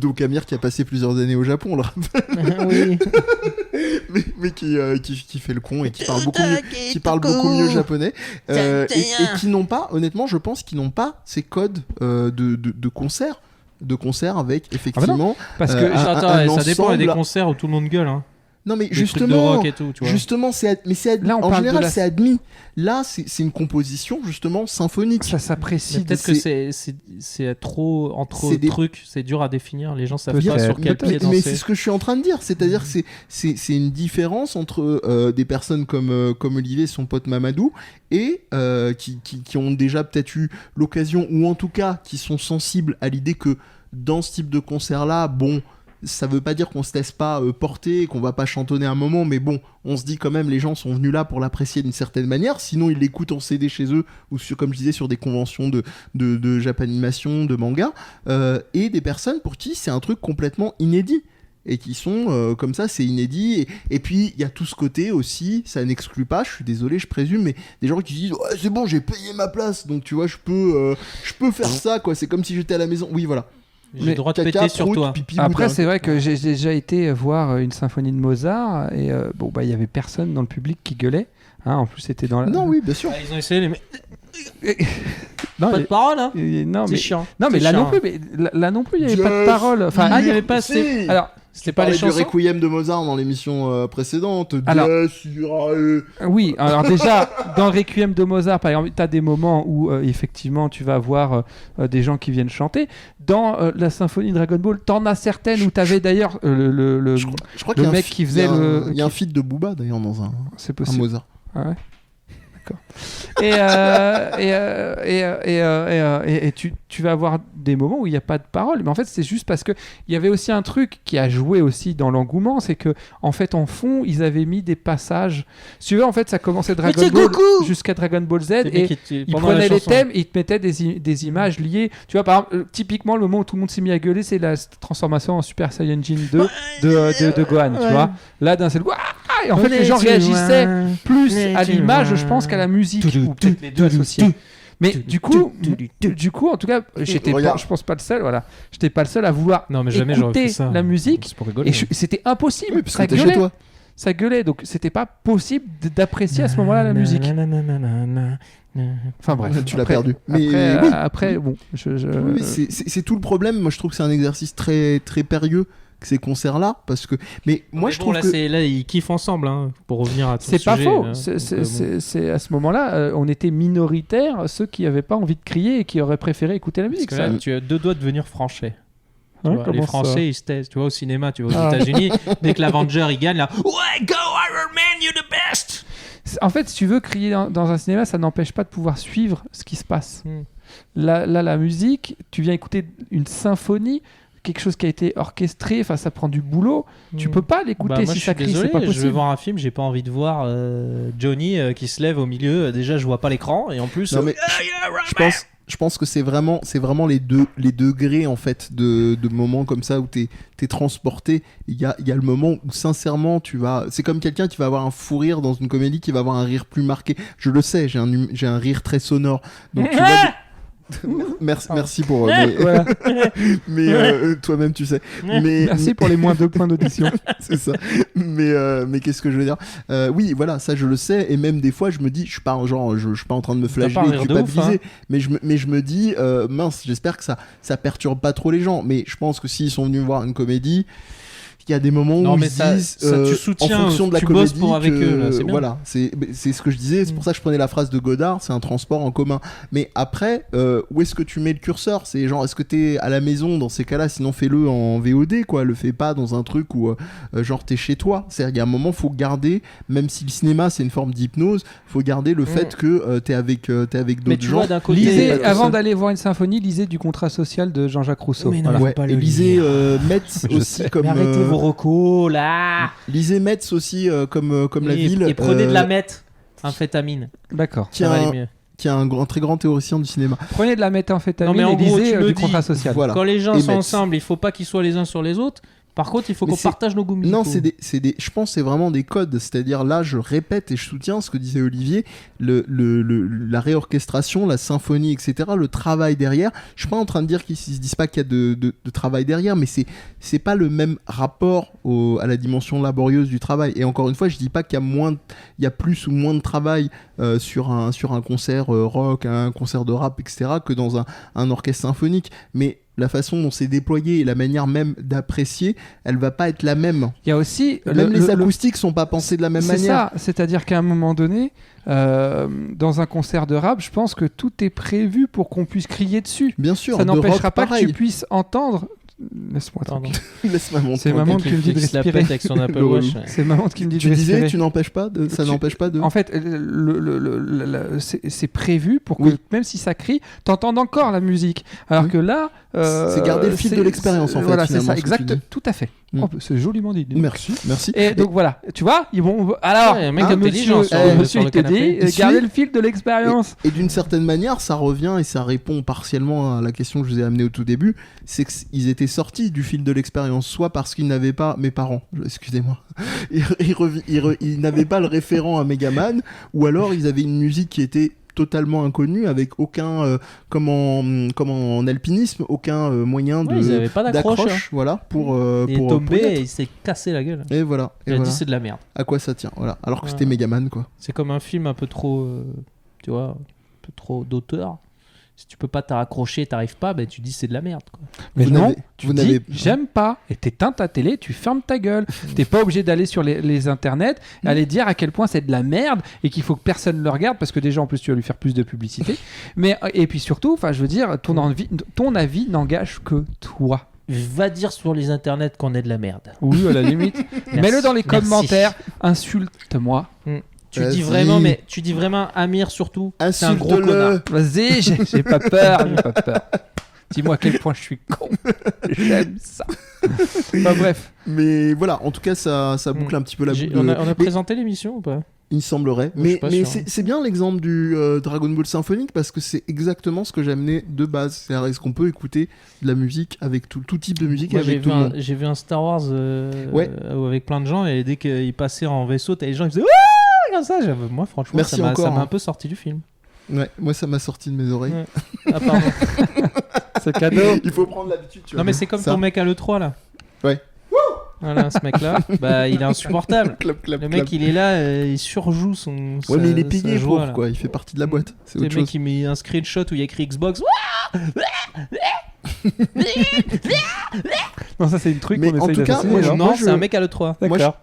Donc Amir qui a passé plusieurs années au Japon, là.
Oui.
mais qui fait le con et qui parle beaucoup mieux japonais. Et qui n'ont pas, honnêtement, je pense qu'ils n'ont pas ces codes de concert. De concert avec, effectivement...
parce que
Attends,
un
ça dépend, il y a des
ensemble-
concerts où tout le monde gueule. Hein.
Non mais
Des trucs de
justement,
rock et tout, tu vois.
justement,
Là, on
en
parle de
général
la-
c'est admis. Là, c'est une composition justement symphonique.
ça s'apprécie.
Mais peut-être que c'est trop entre
c'est des-
trucs, c'est dur à définir. Les gens savent
Peut-être.
pas sur quel
Peut-être.
pied
Mais
danser.
c'est ce que je suis en train de dire, c'est-à-dire que c'est une différence entre des personnes comme Olivier et son pote Mamadou et qui ont déjà peut-être eu l'occasion, ou en tout cas qui sont sensibles à l'idée que dans ce type de concert-là, bon, ça veut pas dire qu'on se laisse pas porter, qu'on va pas chantonner un moment, mais bon, on se dit quand même, les gens sont venus là pour l'apprécier d'une certaine manière, sinon ils l'écoutent en CD chez eux, ou comme je disais, sur des conventions de Japanimation, de manga, et des personnes pour qui c'est un truc complètement inédit. Et qui sont comme ça, c'est inédit. Et puis, il y a tout ce côté aussi, ça n'exclut pas, je suis désolé, je présume, mais des gens qui disent ouais, c'est bon, j'ai payé ma place, donc tu vois, je peux faire ça, quoi. C'est comme si j'étais à la maison. Oui, voilà.
J'ai le droit de
Caca,
péter sur
prout,
toi.
pipi,
Après,
boudin.
c'est vrai que j'ai déjà été voir une symphonie de Mozart et bon, bah, il y avait personne dans le public qui gueulait. Hein, en plus, c'était dans la.
Non, oui, bien sûr.
Ah, ils ont essayé, mais
Non,
pas de parole, hein.
non,
C'est
mais
chiant.
non, mais
C'est
là
chiant.
non plus. Mais là non plus, il n'y avait pas de
Yes.
parole. Enfin,
Ah, il y avait pas.
Si.
alors.
C'était pas les
Parlais du
chansons.
Requiem de Mozart dans l'émission précédente.
Alors-
Bien sûr,
Oui, alors déjà, dans le Requiem de Mozart, par exemple, tu as des moments où effectivement tu vas avoir des gens qui viennent chanter. Dans la symphonie Dragon Ball, t'en as certaines où tu avais d'ailleurs le
je crois
le
qu'il y a
mec qui faisait le.
Il y a un feat de Booba d'ailleurs dans un
C'est possible.
Mozart.
Ah ouais. D'accord. Et tu vas avoir des moments où il n'y a pas de parole. Mais en fait, c'est juste parce qu'il y avait aussi un truc qui a joué aussi dans l'engouement. C'est que en fait, en fond, ils avaient mis des passages. Si tu veux, en fait, ça commençait Dragon
c'est
Ball
Goku
jusqu'à Dragon Ball Z.
Les mecs
Et
étaient-
ils
pendant la
prenaient les
chanson.
thèmes et ils te mettaient des images liées. Tu vois, par exemple, typiquement, le moment où tout le monde s'est mis à gueuler, c'est la transformation en Super Saiyan 2 de Gohan. Tu
Ouais.
vois, là, d'un seul coup, et en fait, les gens réagissaient plus à l'image, je pense, qu'à la musique, ou peut-être les deux associés. Mais du coup, en tout cas, j'étais pas,
Regarde.
je pense pas le seul, voilà. J'étais pas le seul à vouloir
Non, mais jamais j'aurais
écouter
fait ça.
la musique.
C'est pour rigoler.
Et c'était impossible.
Oui, parce que
ça
t'es chez
gueulait,
toi.
ça gueulait, donc c'était pas possible d'apprécier à ce moment-là la musique. Enfin bref,
Tu l'as
après-
perdu. Mais
Après,
oui.
après, bon,
Oui, c'est tout le problème. Moi, je trouve que c'est un exercice très, très périlleux, que ces concerts-là, parce que. Mais moi,
Mais
je
bon,
trouve
là,
que.
là, ils kiffent ensemble, hein, pour revenir à ton
c'est pas
sujet,
faux.
hein.
C'est
Donc, bon.
c'est à ce moment-là, on était minoritaires, ceux qui n'avaient pas envie de crier et qui auraient préféré écouter la
Parce
musique.
que
ça.
là, tu as deux doigts de devenir français. Tu
Hein,
vois, les
comment ça
Français, ils se taisent. Tu vois, au cinéma, tu vois, aux
Ah.
États-Unis, dès que l'Avenger il gagne, là, ouais, go Iron Man, you're the best.
En fait, si tu veux crier dans un cinéma, ça n'empêche pas de pouvoir suivre ce qui se passe.
Hmm.
Là, la musique, tu viens écouter une symphonie, quelque chose qui a été orchestré, enfin, ça prend du boulot. Tu peux pas l'écouter
Bah, moi,
si
je
ça
suis
crie,
désolé,
c'est pas
je vais
possible.
voir un film, j'ai pas envie de voir Johnny qui se lève au milieu. Déjà, je vois pas l'écran et en plus,
Non, mais je pense que c'est vraiment les degrés en fait de moments comme ça où t'es transporté. Il y a le moment où sincèrement c'est comme quelqu'un qui va avoir un fou rire dans une comédie qui va avoir un rire plus marqué. Je le sais, j'ai un rire très sonore. Donc tu vas... merci pour
Voilà.
mais toi-même tu sais. Mais
Merci pour les moins 2 points d'audition.
c'est ça. Mais qu'est-ce que je veux dire oui, voilà, ça je le sais. Et même des fois, je me dis, je suis pas en train de me
T'as pas un
flageller,
rire de ouf,
culpabiliser, mais je me dis, mince, j'espère que ça perturbe pas trop les gens. Mais je pense que s'ils sont venus voir une comédie, qu'il y a des moments
Non,
où
mais
ils
ça,
disent
tu
en
soutiens,
fonction de la
tu bosses
comédie
pour avec
que-
eux, là, c'est bien.
voilà, c'est ce que je disais, c'est pour ça que je prenais la phrase de Godard, c'est un transport en commun. Mais après, où est-ce que tu mets le curseur? C'est genre, est-ce que t'es à la maison dans ces cas-là? Sinon fais-le en VOD, quoi. Le fais pas dans un truc où genre t'es chez toi. C'est-à-dire qu'il y a un moment, faut garder, même si le cinéma c'est une forme d'hypnose, faut garder le fait que t'es avec
Mais
d'autres
tu
gens.
vois, d'un côté.
Lisez,
pas tout
avant
seul.
d'aller voir une symphonie, lisez du contrat social de Jean-Jacques Rousseau.
Mais non,
Voilà.
faut
Ouais,
pas
et
le
lisez
lire.
Metz
Je
aussi
sais.
comme
Mais arrêtez vos recos là.
lisez Metz aussi comme la
Et-
ville
Et prenez de la
euh,
meth, amphétamine.
D'accord.
qui
Ça va
a
aller
un,
mieux.
qui a un très grand théoricien du cinéma.
Prenez de la méthamphétamine
Non, mais en
et
gros,
lisez
tu me
du
dis-
contrat social.
Voilà.
Quand les gens
Et
sont
Metz.
ensemble, il faut pas qu'ils soient les uns sur les autres. Par contre, il faut
Mais
qu'on
c'est-
partage nos goûts musicaux.
Non, je pense que c'est vraiment des codes. C'est-à-dire là, je répète et je soutiens ce que disait Olivier, la réorchestration, la symphonie, etc., le travail derrière. Je suis pas en train de dire qu'ils se disent pas qu'il y a de travail derrière, mais c'est pas le même rapport à la dimension laborieuse du travail. Et encore une fois, je dis pas qu'il y a plus ou moins de travail sur un concert rock, un concert de rap, etc., que dans un orchestre symphonique. Mais la façon dont c'est déployé et la manière même d'apprécier, elle va pas être la même.
Il y a aussi
Même les acoustiques sont pas pensés de la même
c'est
manière.
ça, c'est-à-dire qu'à un moment donné, dans un concert de rap, je pense que tout est prévu pour qu'on puisse crier dessus.
Bien sûr,
Ça
de
n'empêchera
rock,
pas que
pareil.
tu puisses entendre. Laisse-moi
Pardon.
tranquille.
Laisse-moi monter.
C'est maman qui me dit de
Fixe la
respirer.
pète avec son Apple
Le
Watch.
relou.
C'est maman qui me dit
Tu
de
disais,
respirer.
tu n'empêches pas de. Ça
Tu-
n'empêche pas de.
En fait, c'est prévu pour que
Oui.
même si ça crie, t'entendes encore la musique. Alors
Oui.
que là,
C'est garder le fil de l'expérience, en fait,
Voilà, c'est
finalement,
ça,
ce que tu
exact,
dis.
tout à fait.
Mm.
Oh, c'est joliment dit.
Merci.
Et donc voilà, tu vois, ils vont. Alors,
Ouais, un mec
hein,
intelligent
monsieur,
sur le-
monsieur,
sur
il
le
te
canapé.
dit,
Il
gardez
suit.
le fil de l'expérience.
Et d'une certaine manière, ça revient et ça répond partiellement à la question que je vous ai amenée au tout début, c'est qu'ils étaient sortis du fil de l'expérience, soit parce qu'ils n'avaient pas, mes parents, excusez-moi, ils n'avaient pas le référent à Megaman, ou alors ils avaient une musique qui était totalement inconnue, avec aucun, comme en alpinisme, aucun moyen
Ouais, ils avaient pas d'accroche.
d'accroche, voilà, pour
Il est
pour
tombé
y
et
être.
il s'est cassé la gueule.
Et voilà, et
Il a
voilà.
dit c'est de la merde.
À quoi ça tient, voilà. Alors que
Ouais.
c'était Megaman, quoi.
C'est comme un film un peu trop, tu vois, un peu trop d'auteur. Si tu peux pas t'accrocher, t'arrives pas, ben tu dis c'est de la merde. Quoi.
Mais
Vous
non,
n'avez-
tu
vous
dis
n'avez-
j'aime pas et t'éteins ta télé, tu fermes ta gueule. T'es pas obligé d'aller sur les internets et aller dire à quel point c'est de la merde et qu'il faut que personne le regarde parce que déjà en plus tu vas lui faire plus de publicité. Mais et puis surtout, enfin je veux dire, ton avis n'engage que toi.
Va dire sur les internets qu'on est de la merde.
Oui, à la limite.
Merci.
Mets-le dans les
Merci.
commentaires, insulte-moi.
Tu dis
Vas-y.
vraiment, mais tu dis vraiment Amir surtout. C'est un gros connard.
Insulte-le.
Vas-y, j'ai pas peur, j'ai pas peur. Dis-moi à quel point je suis con. J'aime ça. Enfin, bref.
Mais voilà, en tout cas, ça boucle un petit peu la boucle.
On a
Mais
présenté l'émission ou pas?
il semblerait.
Moi, je suis
Mais,
pas
mais
sûr.
c'est bien l'exemple du Dragon Ball Symphonique parce que c'est exactement ce que j'amenais de base. C'est-à-dire, est-ce qu'on peut écouter de la musique avec tout type de musique et
Moi, j'ai
avec tout
vu,
le monde
j'ai vu un Star Wars
Ouais.
avec plein de gens et dès qu'il passait en vaisseau, t'as les gens qui faisaient Ouah comme ça. Moi, franchement,
Merci
ça m'a
encore,
un
hein.
peu sorti du film.
Ouais, moi ça m'a sorti de mes oreilles.
Ouais. Ah, pardon.
C'est cadeau.
Il faut prendre l'habitude, tu vois.
Non, mais c'est comme
Ça.
ton mec à l'E3 là.
Ouais.
Voilà, ce mec-là, bah, il est insupportable.
Clap, clap,
Le
clap.
mec, il est là, il surjoue son.
Ouais, mais il est
sa
payé
joie,
pour
là.
quoi. Il fait partie de la boîte. C'est
Le
autre
mec,
chose.
il met un screenshot où il y a écrit Xbox.
Non, ça c'est une truc
Mais
qu'on
en
essaye
tout cas,
d'assassiner,
moi,
non
moi,
Non,
je-
c'est un mec à l'E3.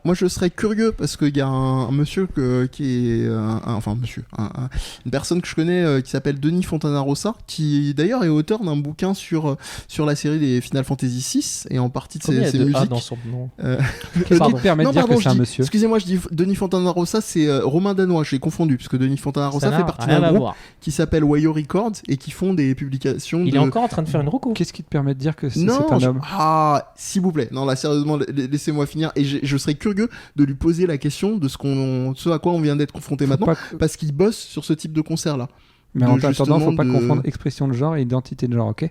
Moi, je serais curieux parce qu'il y a un monsieur qui est une personne que je connais qui s'appelle Denis Fontana-Rossa, qui d'ailleurs est auteur d'un bouquin sur la série des Final Fantasy VI et en partie de
Combien il y
ses
a de A
musiques.
dans son nom?
Qu'est-ce qui
Pardon.
te permet de
Non,
dire
pardon,
que c'est un
je dis-
monsieur
excusez-moi, je dis Denis Fontana-Rossa, c'est Romain Danois, j'ai confondu, parce que Denis Fontana-Rossa
Ça
fait
n'a
partie
rien
d'un
à
groupe
voir.
qui s'appelle Wayo Records et qui font des publications
Il
de...
est encore en train de faire une reco.
Qu'est-ce qui te permet de dire que c'est
Non,
un homme
ah, s'il vous plaît. Non, là, sérieusement, laissez-moi finir. Et je serais curieux de lui poser la question de ce à quoi on vient d'être confronté maintenant,
Pas-
parce qu'il bosse sur ce type de concert-là.
Mais en
de
attendant, faut pas
justement de-
confondre expression de genre et identité de genre, ok?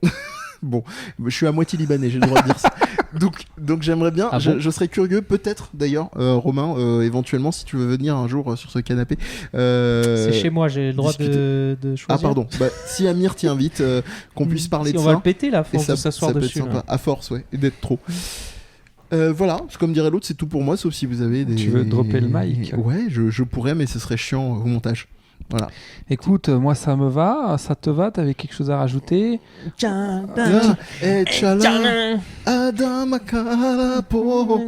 Bon, je suis à moitié libanais, j'ai le droit de dire ça. Donc j'aimerais bien,
Ah bon
je serais curieux, peut-être d'ailleurs, Romain, éventuellement, si tu veux venir un jour sur ce canapé.
C'est chez moi, j'ai le droit
discuter.
de choisir.
Ah, pardon. Bah, si Amir t'invite, qu'on puisse parler
Si
de
on
ça.
va le péter là,
Et
faut
ça
s'asseoir
peut être
dessus.
sympa.
là.
À force, ouais, et d'être trop. Voilà, comme dirait l'autre, c'est tout pour moi, sauf si vous avez des.
Tu veux dropper le mic?
Ouais, je pourrais, mais ce serait chiant au montage. Voilà.
Écoute, moi ça me va, ça te va, t'avais quelque chose à rajouter?
Et tchala, Adama Karapo.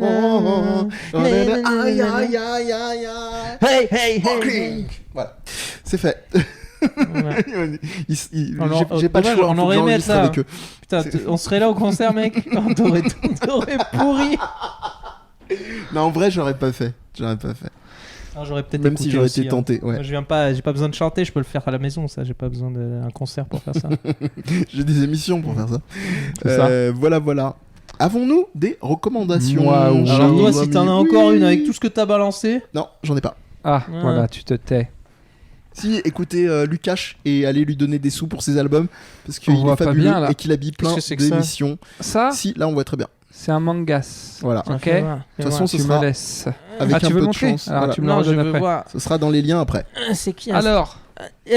Aïe, aïe, aïe, aïe, aïe.
Hey, hey, hey.
Voilà, c'est fait.
Voilà.
J'ai pas le choix,
on
faut que
aurait aimé
j'enregistre
ça.
avec eux.
Putain, on serait là au concert, mec. On t'aurait pourri.
Non, en vrai, j'aurais pas fait.
Non, j'aurais peut-être
Même si
écouté
j'aurais
aussi,
été tenté.
Moi,
Ouais.
j'ai pas besoin de chanter, je peux le faire à la maison, ça. J'ai pas besoin d'un concert pour faire ça.
J'ai des émissions pour faire ça.
C'est ça.
Voilà. Avons-nous des recommandations?
Moi, oui.
Alors, toi,
Chers
si t'en as
amis,
encore
oui.
une avec tout ce que t'as balancé.
Non, j'en ai pas.
Ah,
Ouais.
voilà, tu te tais.
Si, écoutez Lukash et allez lui donner des sous pour ses albums parce qu'il
On voit
est
pas
fabuleux
bien, là.
et qu'il habille plein
Qu'est-ce que c'est que ça
d'émissions.
Ça,
Si, là on voit très bien.
c'est un mangas.
Voilà.
Tiens,
Ok.
fais voir,
De toute
fais
façon,
voir.
ce
Tu
sera
me laisses.
avec
Ah,
un
tu veux
peu de
montrer?
chance.
Alors,
Voilà.
tu me le
Non, je
redonnes
veux
après.
voir.
Ce sera dans les liens après.
C'est qui
Alors,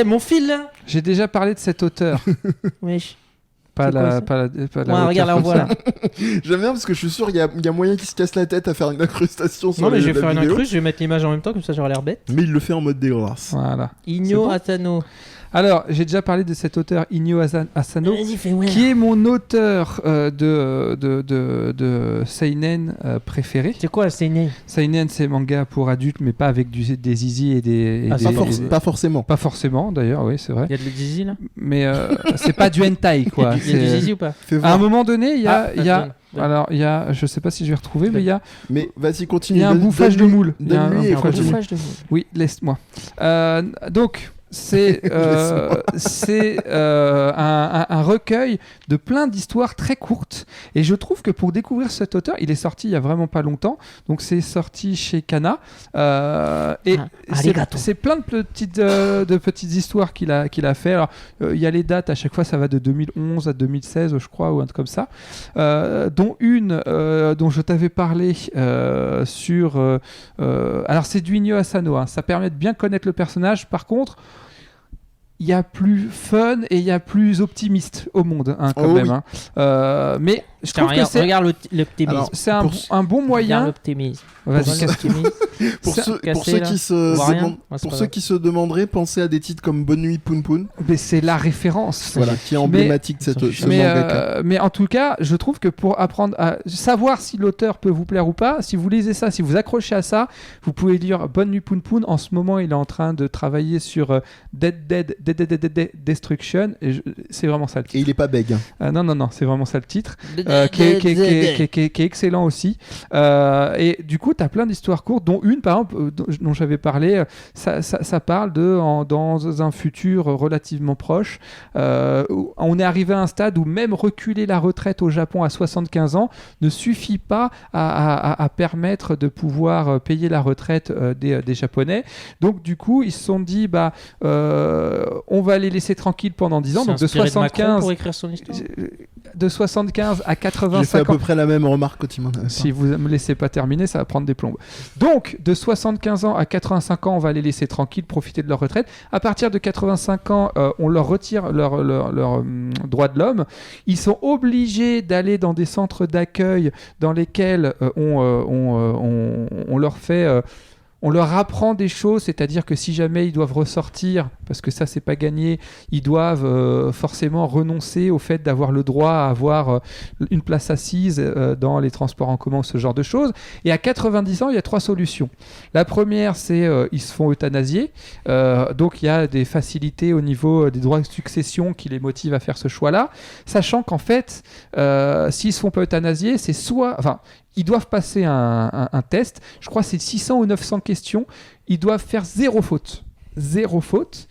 mon fil là.
j'ai déjà parlé de cet auteur.
Wesh.
Pas
C'est quoi,
la,
ça
pas la, pas la
Ouais,
hauteur
regarde là, on
comme
voit
ça.
là.
J'aime bien parce que je suis sûr qu'il y a moyen qu'il se casse la tête à faire une incrustation sur
Non, mais
les-
je vais
la
faire une
vidéo.
incruste, je vais mettre l'image en même temps, comme ça j'aurai l'air bête.
Mais il le fait en mode dégueulasse.
Voilà.
Igno
bon
Atano.
Alors, j'ai déjà parlé de cet auteur Inyo Asano,
Vas-y, fais ouais.
qui est mon auteur de seinen préféré.
C'est quoi, c'est né
Seinen, c'est manga pour adultes, mais pas avec des zizi et des...
Ah,
des-
Pas,
c'est
pas forcément.
Pas forcément, d'ailleurs, oui, c'est vrai.
Il y a de le zizi là
Mais c'est pas du hentai, quoi.
Il y a du
C'est-
zizi ou pas
Fais
À un
voir.
moment donné, il y a...
Ah,
il y a-
donne, donne.
Alors, il y a... Je sais pas si je vais retrouver, mais il y a...
Mais vas-y, continue.
Il y a un
Donne-
bouffage de
donne-lui-
moule. Il y a un
donne-lui et
bouffage de
continue.
moule. Oui, laisse-moi. Donc, c'est un recueil de plein d'histoires très courtes. Et je trouve que pour découvrir cet auteur, il est sorti il y a vraiment pas longtemps. Donc, c'est sorti chez Kana. Et
arigato.
c'est plein de petites histoires qu'il a fait. Alors, il y a les dates, à chaque fois, ça va de 2011 à 2016, je crois, ou un truc comme ça. Dont une dont je t'avais parlé sur... alors, c'est du Inyo Asano. Hein. Ça permet de bien connaître le personnage. Par contre, il y a plus fun et il y a plus optimiste au monde, hein, quand
Oh
même.
oui.
Hein. Mais je trouve que
regarde l'optimisme.
Alors,
c'est
pour-
un bon
Regarde
moyen.
l'optimisme.
Vas-y,
Regarde
casse-
l'optimisme.
Pour
C'est
ceux,
cassé,
pour ceux
là.
qui se
On voit rien.
demandent-
Ouais, c'est
pour
pas
ceux
grave.
qui se demanderaient, pensez à des titres comme Bonne Nuit Poun Poun,
Mais c'est la référence.
voilà, qui est emblématique de cette, ce
Mais,
mangaka.
mais en tout cas, je trouve que pour apprendre à savoir si l'auteur peut vous plaire ou pas, si vous lisez ça, si vous accrochez à ça, vous pouvez lire Bonne Nuit Poun Poun. En ce moment, il est en train de travailler sur Dead Destruction. Et c'est vraiment ça le
Et
titre.
il est pas bègue.
Non, c'est vraiment ça le titre. Qui est excellent aussi. Et du coup, tu as plein d'histoires courtes, dont une, par exemple, dont j'avais parlé. Ça parle dans un futur relativement proche. Où on est arrivé à un stade où même reculer la retraite au Japon à 75 ans ne suffit pas à permettre de pouvoir payer la retraite des Japonais. Donc, du coup, ils se sont dit, on va les laisser tranquilles pendant 10 ans. Donc, de 75
pour écrire son histoire.
de 75 à
J'ai fait à
85
peu
ans.
près la même remarque quand il m'en avait
Si vous me laissez pas terminer, ça va prendre des plombes. Donc, de 75 ans à 85 ans, on va les laisser tranquilles, profiter de leur retraite. À partir de 85 ans, on leur retire leur droit de l'homme. Ils sont obligés d'aller dans des centres d'accueil dans lesquels on leur fait... on leur apprend des choses, c'est-à-dire que si jamais ils doivent ressortir, parce que ça c'est pas gagné, ils doivent forcément renoncer au fait d'avoir le droit à avoir une place assise dans les transports en commun, ce genre de choses. Et à 90 ans, il y a 3 solutions. La première, c'est ils se font euthanasier. Donc il y a des facilités au niveau des droits de succession qui les motivent à faire ce choix-là, sachant qu'en fait, s'ils se font pas euthanasier, c'est soit... Enfin, ils doivent passer un test. Je crois que c'est 600 ou 900 questions. Ils doivent faire 0 faute. 0 faute.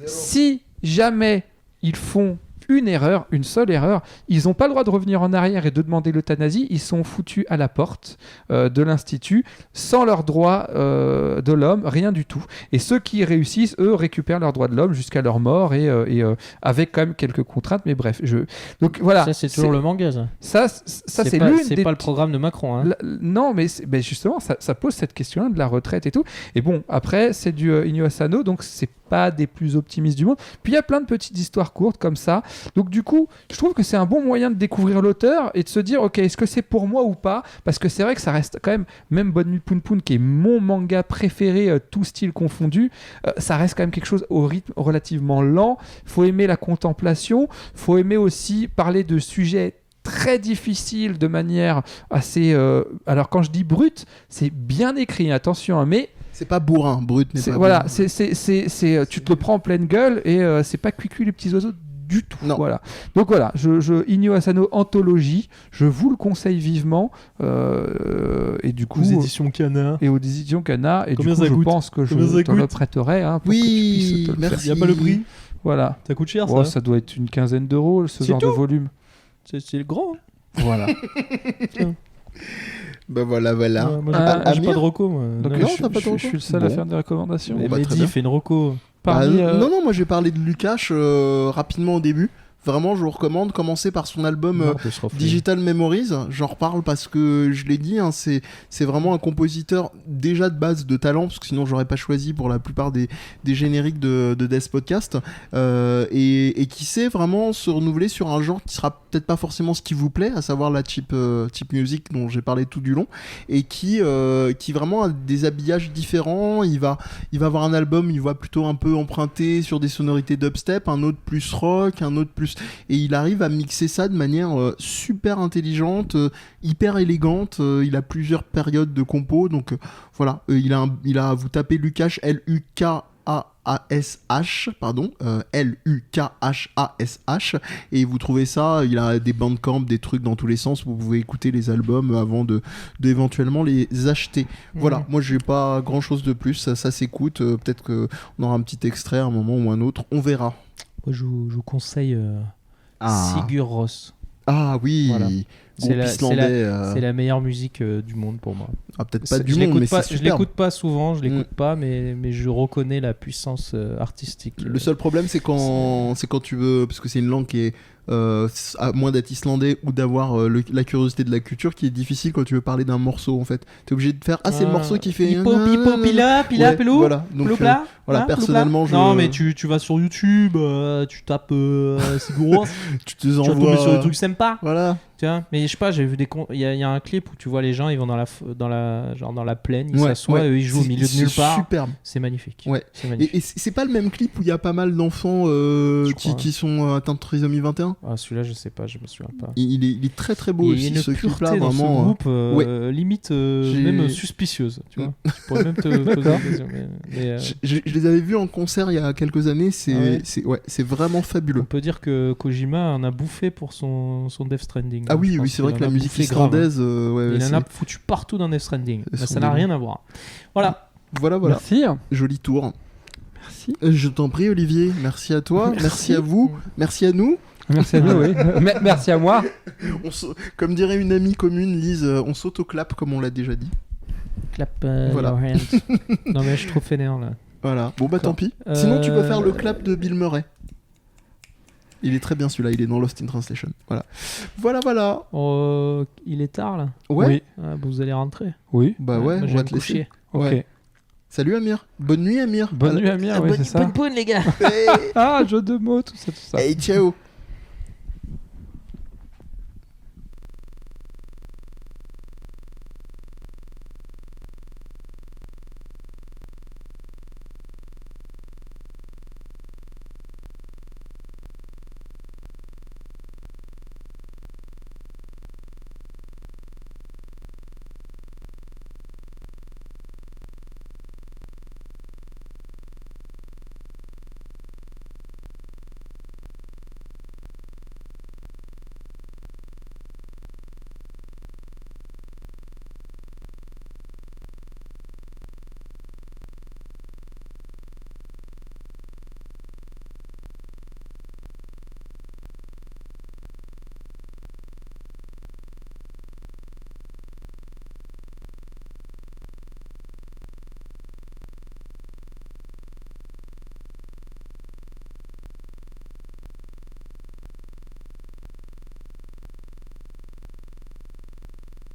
Si jamais ils font une erreur, une seule erreur, ils n'ont pas le droit de revenir en arrière et de demander l'euthanasie. Ils sont foutus à la porte de l'institut sans leur droit de l'homme, rien du tout. Et ceux qui réussissent, eux, récupèrent leur droit de l'homme jusqu'à leur mort et avec quand même quelques contraintes. Mais bref, donc voilà.
Ça, c'est toujours le manga, ça.
Ça c'est
pas,
l'une
c'est
des
pas le programme de Macron. Hein.
Non, mais justement, ça pose cette question-là de la retraite et tout. Et bon, après, c'est du Inyo Asano, donc c'est pas des plus optimistes du monde. Puis il y a plein de petites histoires courtes comme ça. Donc du coup, je trouve que c'est un bon moyen de découvrir l'auteur et de se dire, ok, est-ce que c'est pour moi ou pas? Parce que c'est vrai que ça reste quand même Bonne Nuit Poun Poun, qui est mon manga préféré, tout style confondu, ça reste quand même quelque chose au rythme relativement lent. Faut aimer la contemplation, faut aimer aussi parler de sujets très difficiles de manière assez... alors quand je dis brut, c'est bien écrit, attention, mais...
C'est pas bourrin, brut n'est pas
Voilà,
bourrin.
tu te le prends en pleine gueule et c'est pas cuicui les petits oiseaux du tout.
Non.
Voilà. Donc voilà, Inyo Asano Anthologie, je vous le conseille vivement. Et du coup,
Aux éditions Kana.
et aux éditions Kana. Et
Combien
du coup,
ça
je
coûte
pense que je
Combien ça
t'en le
coûte
prêterai pour que tu
Oui,
puisses te le faire.
merci.
Il n'y a pas le prix.
Voilà.
Ça coûte cher,
Oh,
ça.
ça doit être une quinzaine d'euros, ce
C'est
genre de
tout
volume.
C'est grand. Hein.
Voilà.
Bah voilà.
Moi, j'ai pas de reco, moi.
Donc
Non,
je
t'as pas de
suis
recours.
le seul à
Bon.
faire des recommandations.
Bon,
Mais
bah, très
Mehdi
bien.
fait une reco.
Parmi,
Non, moi j'ai parlé de Lukács rapidement au début. Vraiment, je vous recommande, commencer par son album
Marre de se refouler.
Digital Memories. J'en reparle parce que je l'ai dit, hein, c'est vraiment un compositeur déjà de base de talent, parce que sinon j'aurais pas choisi pour la plupart des génériques de Death Podcast, et qui sait vraiment se renouveler sur un genre qui sera peut-être pas forcément ce qui vous plaît, à savoir la cheap music dont j'ai parlé tout du long, et qui vraiment a des habillages différents. Il va avoir un album, il va plutôt un peu emprunter sur des sonorités dubstep, un autre plus rock, un autre plus... Et il arrive à mixer ça de manière super intelligente, hyper élégante. Il a plusieurs périodes de compo, donc voilà. Il a vous tapez Lukács, Lukash, pardon, Lukash, et vous trouvez ça. Il a des bandcamp, des trucs dans tous les sens. Vous pouvez écouter les albums avant de éventuellement les acheter. Voilà, moi j'ai pas grand chose de plus. Ça s'écoute. Peut-être qu'on aura un petit extrait à un moment ou un autre. On verra.
Moi, je vous conseille Sigur Rós.
Ah oui,
Voilà.
groupe islandais.
C'est la meilleure musique du monde pour moi.
Ah, peut-être pas du
Je
monde,
l'écoute
mais
pas-
c'est
je
superbe.
l'écoute pas souvent, je l'écoute pas, mais je reconnais la puissance artistique.
Le seul problème, c'est quand tu veux, parce que c'est une langue qui est, à moins d'être islandais ou d'avoir la curiosité de la culture, qui est difficile quand tu veux parler d'un morceau en fait. T'es obligé de faire, c'est le morceau qui fait.
Pipo, pipo, pila, pila,
Ouais,
pelou.
voilà. Donc,
Ploupla,
voilà,
hein,
personnellement,
ploupla. Non, mais tu vas sur YouTube, tu tapes Sigur Rós,
tu te
tu vas
envoies.
tomber sur des trucs sympas.
Voilà.
Tu vois, mais je sais pas, j'ai vu il y a un clip où tu vois les gens, ils vont dans la plaine, ils
Ouais,
s'assoient,
ouais.
eux ils jouent au milieu de nulle part.
Superbe.
C'est magnifique.
Ouais.
C'est magnifique.
Et c'est pas le même clip où il y a pas mal d'enfants
crois.
qui sont atteints de trisomie 21.
Ah, celui-là, je sais pas, je me souviens pas.
Il est très très beau
Il y a
aussi
une
ce
pureté
clip-là,
dans ce
vraiment.
groupe,
ouais.
limite
J'ai-
même suspicieuse, tu vois. Je pourrais même te poser
D'accord.
la question, mais,
Je les avais vus en concert il y a quelques années,
Ah ouais.
c'est vraiment fabuleux.
on peut dire que Kojima en a bouffé pour son Death Stranding.
Ah
Je
oui,
pense
c'est vrai
qu'il
que
en
la
a
musique
bouffé grave, hein.
islandaise, ouais,
Il
c'est-
en a foutu partout dans Death Stranding.
Elles
Mais
sont
ça n'a
débiles.
rien à voir. Voilà.
Voilà.
Merci.
Joli tour.
Merci.
Je t'en prie, Olivier. Merci à toi. Merci à vous. Merci à nous.
Merci à nous, oui. Merci à moi.
Comme dirait une amie commune, Lise, on s'autoclappe comme on l'a déjà dit.
Clap
Voilà.
your hands. Non mais je suis trop fainéant là.
Voilà. Bon bah
D'accord.
tant pis. Sinon tu peux faire le
Euh,
clap de Bill Murray. Il est très bien celui-là. Il est dans Lost in Translation. Voilà. Voilà.
Oh, il est tard là.
Ouais.
Oui.
Ah, bon, vous allez rentrer.
Oui.
Bah ouais,
moi,
on
je
va
vais
te
me
laisser.
coucher.
Ok.
Ouais. Salut Amir. Bonne nuit Amir.
Bonne nuit, Amir. Oui, c'est ça.
Poun, les gars.
Ah, jeu de mots, tout ça, tout ça.
Hey, ciao.